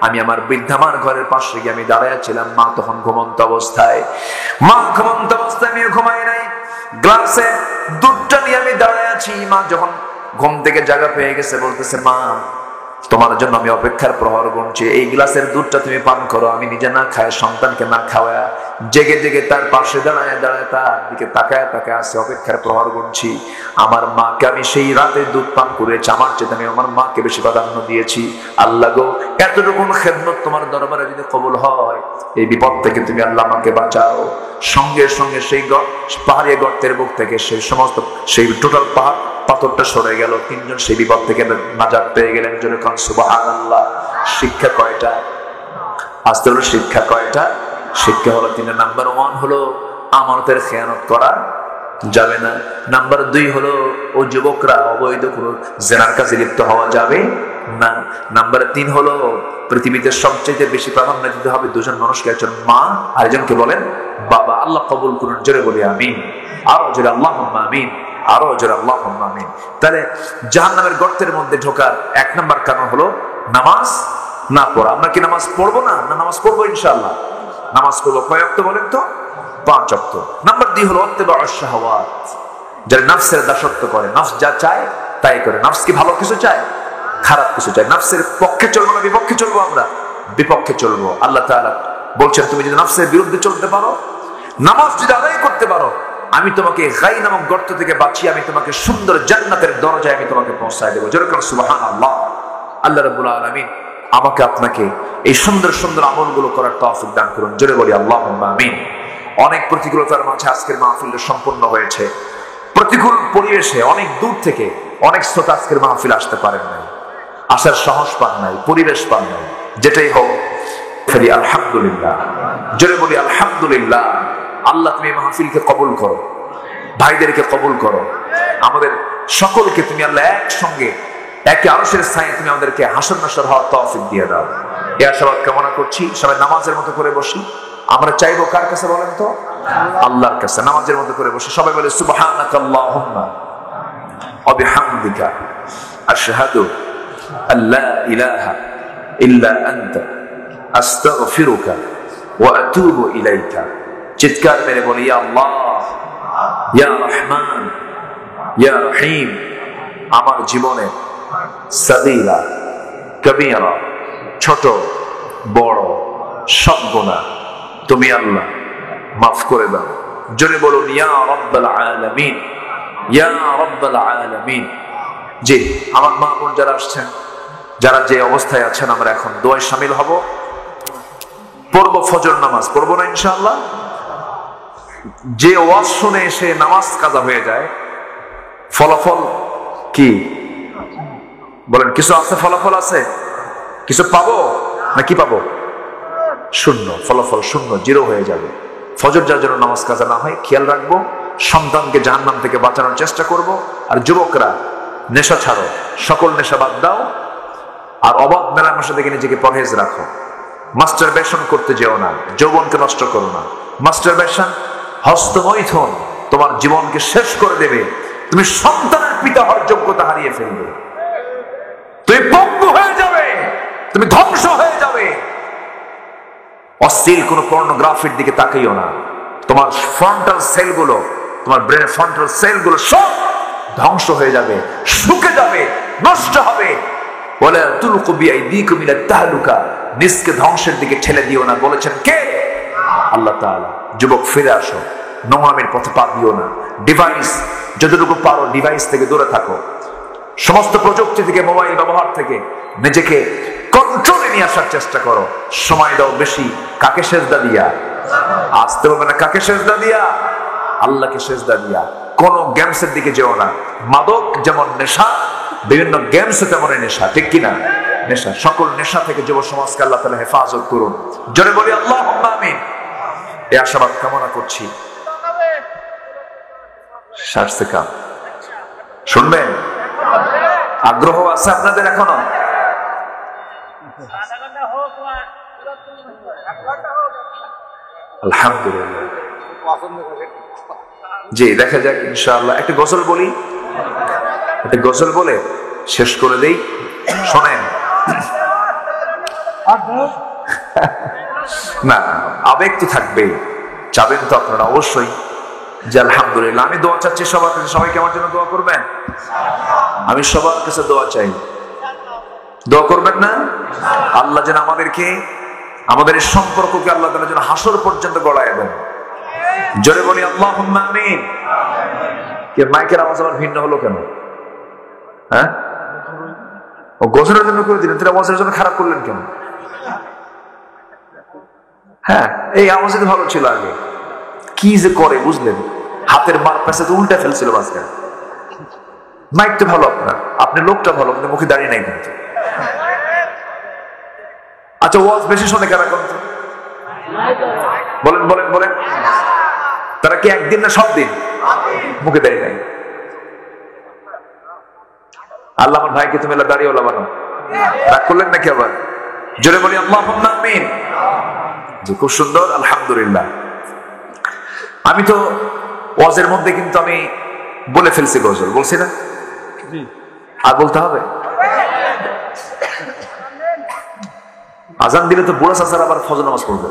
S1: আমি আমার বৃদ্ধামার ঘরের পাশে গিয়ে আমি দাঁড়াইছিলাম। মা তখন ঘুমন্ত অবস্থায়, আমিও ঘুমাই নাই। গ্লাসে দুধটা নিয়ে আমি দাঁড়ায় আছি। মা যখন ঘুম থেকে জায়গা পেয়ে গেছে, বলতেছে, মা তোমার জন্য আমি অপেক্ষার প্রহর গুনছি, এই গ্লাসের দুধটা তুমি পান করো। আমি নিজে না খায়, সন্তানকে না খাওয়া, জেগে জেগে তার পাশে দাঁড়ায় দাঁড়ায় তার দিকে তাকায় তাকায় আসে, অপেক্ষার প্রহর গুনছি। আমার মাকে আমি সেই রাতে দুধ পান করেছি, আমার চেয়ে আমি আমার মাকে বেশি প্রাধান্য দিয়েছি। আল্লাহ গো, এতটুকু খেদমত তোমার দরবারে যদি কবুল হয়, এই বিপদ থেকে তুমি আল্লাহ আমাকে বাঁচাও। সঙ্গে সঙ্গে সেই পাহাড়ি গর্তের বুক থেকে সেই টোটাল পাহাড় পাথরটা সরে গেল। তিনজন সেই বিপদ থেকে নাজাত পেয়ে গেলেন। যেরকম সুবহানাল্লাহ। শিক্ষা কয়টা? আসতে হলো শিক্ষা কয়টা? শিক্ষা হলো তিনটা। নাম্বার 1 হলো আমানতের খেয়ানত করা যাবে না। নাম্বার 2 হলো ও যুবকরা অবৈধ কোনো জেনার কাজে লিপ্ত হওয়া যাবে না। নাম্বার 3 হলো পৃথিবীতে সবচেয়ে বেশি প্রাধান্য দিতে হবে দুজন মানুষকে, একজন মা আর একজনকে বলেন বাবা। আল্লাহ কবুল করুন, জোরে বলি আমিন। আরো জোরে আল্লাহুম্মা আমিন, আরো জোরে আল্লাহুম্মা আমিন। তাহলে জাহান্নামের গর্তের মধ্যে ঢোকার 1 নম্বর কারণ হলো নামাজ না পড়া। আমরা কি নামাজ পড়বো না? নামাজ পড়বো ইনশাআল্লাহ। নামাজ পড়বো কয় ওয়াক্ত বলেন তো? 5 ওয়াক্ত। নাম্বার 2 হলো ইত্তিবাউশ শাহাওয়াত, যারা নফসের দাসত্ব করে, নফস যা চায় তাই করে। নফস কি ভালো কিছু চায়? খারাপ কিছু চায়। নফসের পক্ষে চলবো না বিপক্ষে চলবো? আমরা বিপক্ষে চলবো। আল্লাহ তাআলা বলছেন, তুমি যদি নফসের বিরুদ্ধে চলতে পারো, নামাজ যদি আদায় করতে পারো, আমি তোমাকে গাই নামক গর্ত থেকে বাঁচিয়ে আমি তোমাকে সুন্দর জান্নাতের দরজায় আমি তোমাকে পৌঁছায় দেবো। যেরকম সুবহানাল্লাহ। আল্লাহ রাব্বুল আলামিন আমাকে আপনাকে এই সুন্দর সুন্দর আমলগুলো করার তৌফিক দান করুন। জোরে বলি আল্লাহুম্মা আমিন। অনেক প্রতিকূলতার মাঝে আজকের মাহফিলটা সম্পন্ন হয়েছে। প্রতিকূল পরিবেশে অনেক দূর থেকে অনেক শ্রোতা আজকের মাহফিল আসতে পারেন নাই, আসার সাহস পান নাই, পরিবেশ পান নাই। যেটাই হোক, আলহামদুলিল্লাহ। জোরে বলি আলহামদুলিল্লাহ। আল্লাহ তুমি মাহফিলকে কবুল করো, ভাইদেরকে কবুল করো, আমাদের সকলকে তুমি আল্লাহ একসঙ্গে একে আরশের ছায়ায় তুমি আমাদেরকে হাসর নাসর হওয়ার তৌফিক দিয়ে দাও। এই আশাবাদ কামনা করছি। সবাই নামাজের মতো করে বসি। আমরা চাইবো কার কাছে বলেন তো? আল্লাহর কাছে। নামাজের মতো করে বসি। সবাই বলে সুবহানাকাল্লাহুম্মা ওয়া বিহামদিকা আশহাদু আল্লা ইলাহা ইল্লা আনতা আস্তাগফিরুকা ওয়া আতুবু ইলাইকা। চিৎকার মেরে বলি, ইয়া আল্লাহ, ইয়া রহমান, ইয়া রহিম। আমার জীবনে সাগীরা কবীরা, ছোট বড় সব গুনাহ তুমি আল্লাহ মাফ করে দাও। জোরে বলুন ইয়া রাব্বাল আলামিন, ইয়া রাব্বাল আলামিন। জি, আমার মা বোন যারা আসছেন, যারা যে অবস্থায় আছেন, আমরা এখন দোয়ায় শামিল হব। পড়বো ফজর নামাজ, পড়বো না ইনশাআল্লাহ? যে ওয়াজ শুনে এসে নামাজ কাজা হয়ে যায়, ফলাফল কি বলেন? কিছু আছে? ফলাফল আছে? কিছু পাবো না কি পাবো? শূন্য। ফলাফল শূন্য, জিরো হয়ে যাবে। ফজর যার জন্য নামাজ কাজা না হয় খেয়াল রাখবো। সন্তানকে জাহান্নাম থেকে বাঁচানোর চেষ্টা করব। আর যুবকরা নেশা ছাড়ো, সকল নেশা বাদ দাও। আর অবাধ মেলামেশা থেকে নিজেকে পরহেজ রাখো। মাস্টারবেশন করতে যেও না, যৌবনকে নষ্ট করো না। মাস্টারবেশন, হস্তমৈথুন তোমার জীবনকে শেষ করে দেবে। তুমি সন্তানের পিতা হওয়ার যোগ্যতা হারিয়ে ফেলবে, তুমি পঙ্গু হয়ে যাবে, তুমি ধ্বংস হয়ে যাবে। অশ্লীল কোন পর্নোগ্রাফির দিকে তাকাইও না। তোমার ফ্রন্টাল সেলগুলো, তোমার ব্রেনের ফ্রন্টাল সেলগুলো সব ধ্বংস হয়ে যাবে, শুকে যাবে, নষ্ট হবে। বলে তুলকু বিআইদিকুম ইলা তাহলুকা, নিজকে ধ্বংসের দিকে ঠেলে দিও না। বলেছেন কে? আল্লাহ তাআলা। যুবক ফিরে আসো, নোংরামির পথে পা দিও না। ডিভাইস যতটুকু পারো ডিভাইস থেকে দূরে থাকো। সমস্ত প্রযুক্তি থেকে, মোবাইল ব্যবহার থেকে নিজেকে কন্ট্রোলে নিয়ে আসার চেষ্টা করো। সময় দাও বেশি কাকে সেজদা দিয়া? আসতে হবে না। কাকে সেজদা দিয়া? আল্লাহকে সেজদা দিয়া। কোন গেমসের দিকে যেও না। মাদক যেমন নেশা, বিভিন্ন গেমস তেমন নেশা, ঠিক কিনা? নেশা। সকল নেশা থেকে যুব সমাজকে আল্লাহ তাআলা হেফাজত করুন। জোরে বলি আল্লাহুম্মা আমিন। এই আশাবাদ কামনা করছি। শুনবেন? আগ্রহ আছে আপনাদের এখনো? আলহামদুলিল্লাহ। জি, দেখা যাক ইনশাআল্লাহ। একটা গজল বলি, একটা গজল বলে শেষ করে দেই, শোনেন। না, আবেগ তো থাকবেই, চাবেন তো আপনারা অবশ্যই যে আলহামদুলিল্লাহ। আমি দোয়া চাচ্ছি সবার কাছে, সবাইকে আমার জন্য দোয়া করবেন। আমি সবার কাছে দোয়া চাই, দোয়া করবেন না? আল্লাহ যেন আমাদেরকে, আমাদের এই সম্পর্ককে আল্লাহ তাআলা যেন হাসর পর্যন্ত গড়ায় দেন। জোরে বলি আল্লাহুম্মা আমিন। কে মাইকের আওয়াজ আবার ভিন্ন হলো কেন? হ্যাঁ, ও গজলের জন্য করে দিলেন, তাহলে আওয়াজের জন্য খারাপ করলেন কেন? হ্যাঁ, এই আওয়াজ তো ভালো ছিল আগে। কি যে করে বুঝলেন, হাতের মার পাশে তো উল্টা ফেলছিল মাঝখানে। মাইক তো ভালো আপনার, আপনি লোকটা ভালো, কিন্তু মুখে দাঁড়িয়ে নাই কিন্তু। আচ্ছা, ওয়াজ বেশি শোনে কারা কোন? বলেন বলেন বলেন, তারা কি একদিন না সব দিন মুখে দাঁড়িয়ে নাই? আল্লাহ আমার ভাইকে তুমি দাঁড়িয়েওয়ালা বানো। রাগ করলেন নাকি আবার? জোরে বলি আল্লাহুম্মা আমিন। জি, খুব সুন্দর, আলহামদুলিল্লাহ। আমি তো ওয়াজের মধ্যে কিন্তু আমি বলে ফেলছি গজল, বলছি না? আর বলতে হবে? আজান দিলে তো বুড়া চাচার আবার ফজর নামাজ পড়বে।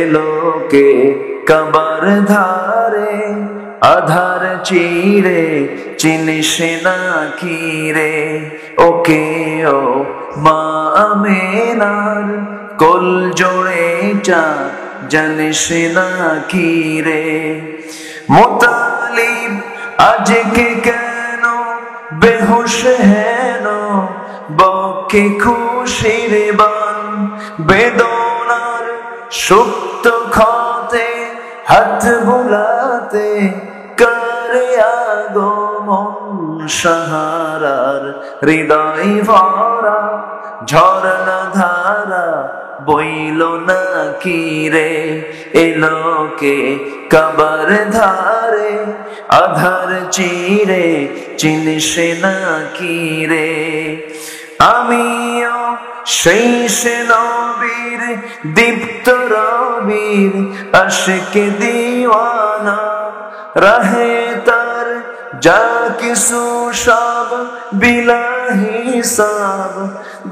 S1: এলোকে কাবার ধারে আধার চিরে চিনিস না কি রে, ওকে ও মা আমেনার কোল জোড়ে চা জানিস না কি রে। মুতালিব আজকে কেন বেহুশ হেন, বকে খুশির বান বেদনার সুপ্ত ক্ষতে হাত বুলাতে করে আগমন সাহারার হৃদয় ভরা ঝরনা ধারা বইল না কি রে। এলোকে কাবার ধারে আধার চিরে চিনিস না কি রে। আমিও সেই সে নবীর দীপ্ত রবির আশিকে দিওয়ানা, রাহে তার যা কিছু সব বিলা হিসাব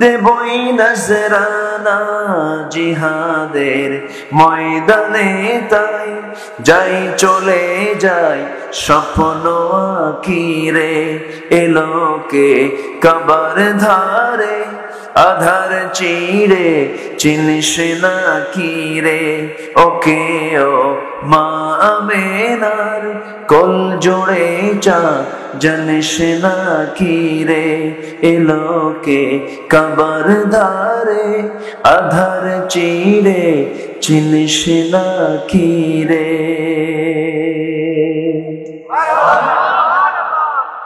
S1: দেবই নজরানা। জিহাদের ময়দানে তাই যাই চলে যাই স্বপ্ন আঁকিরে। এলোকে কাবার ধারে আধার চিরে চিনিস না কি রে, ওকে ও মা আমেনার কোল জোড়ে চা জানিস না কি রে। এলোকে কাবার ধারে আধার চিরে চিনিস না কি রে।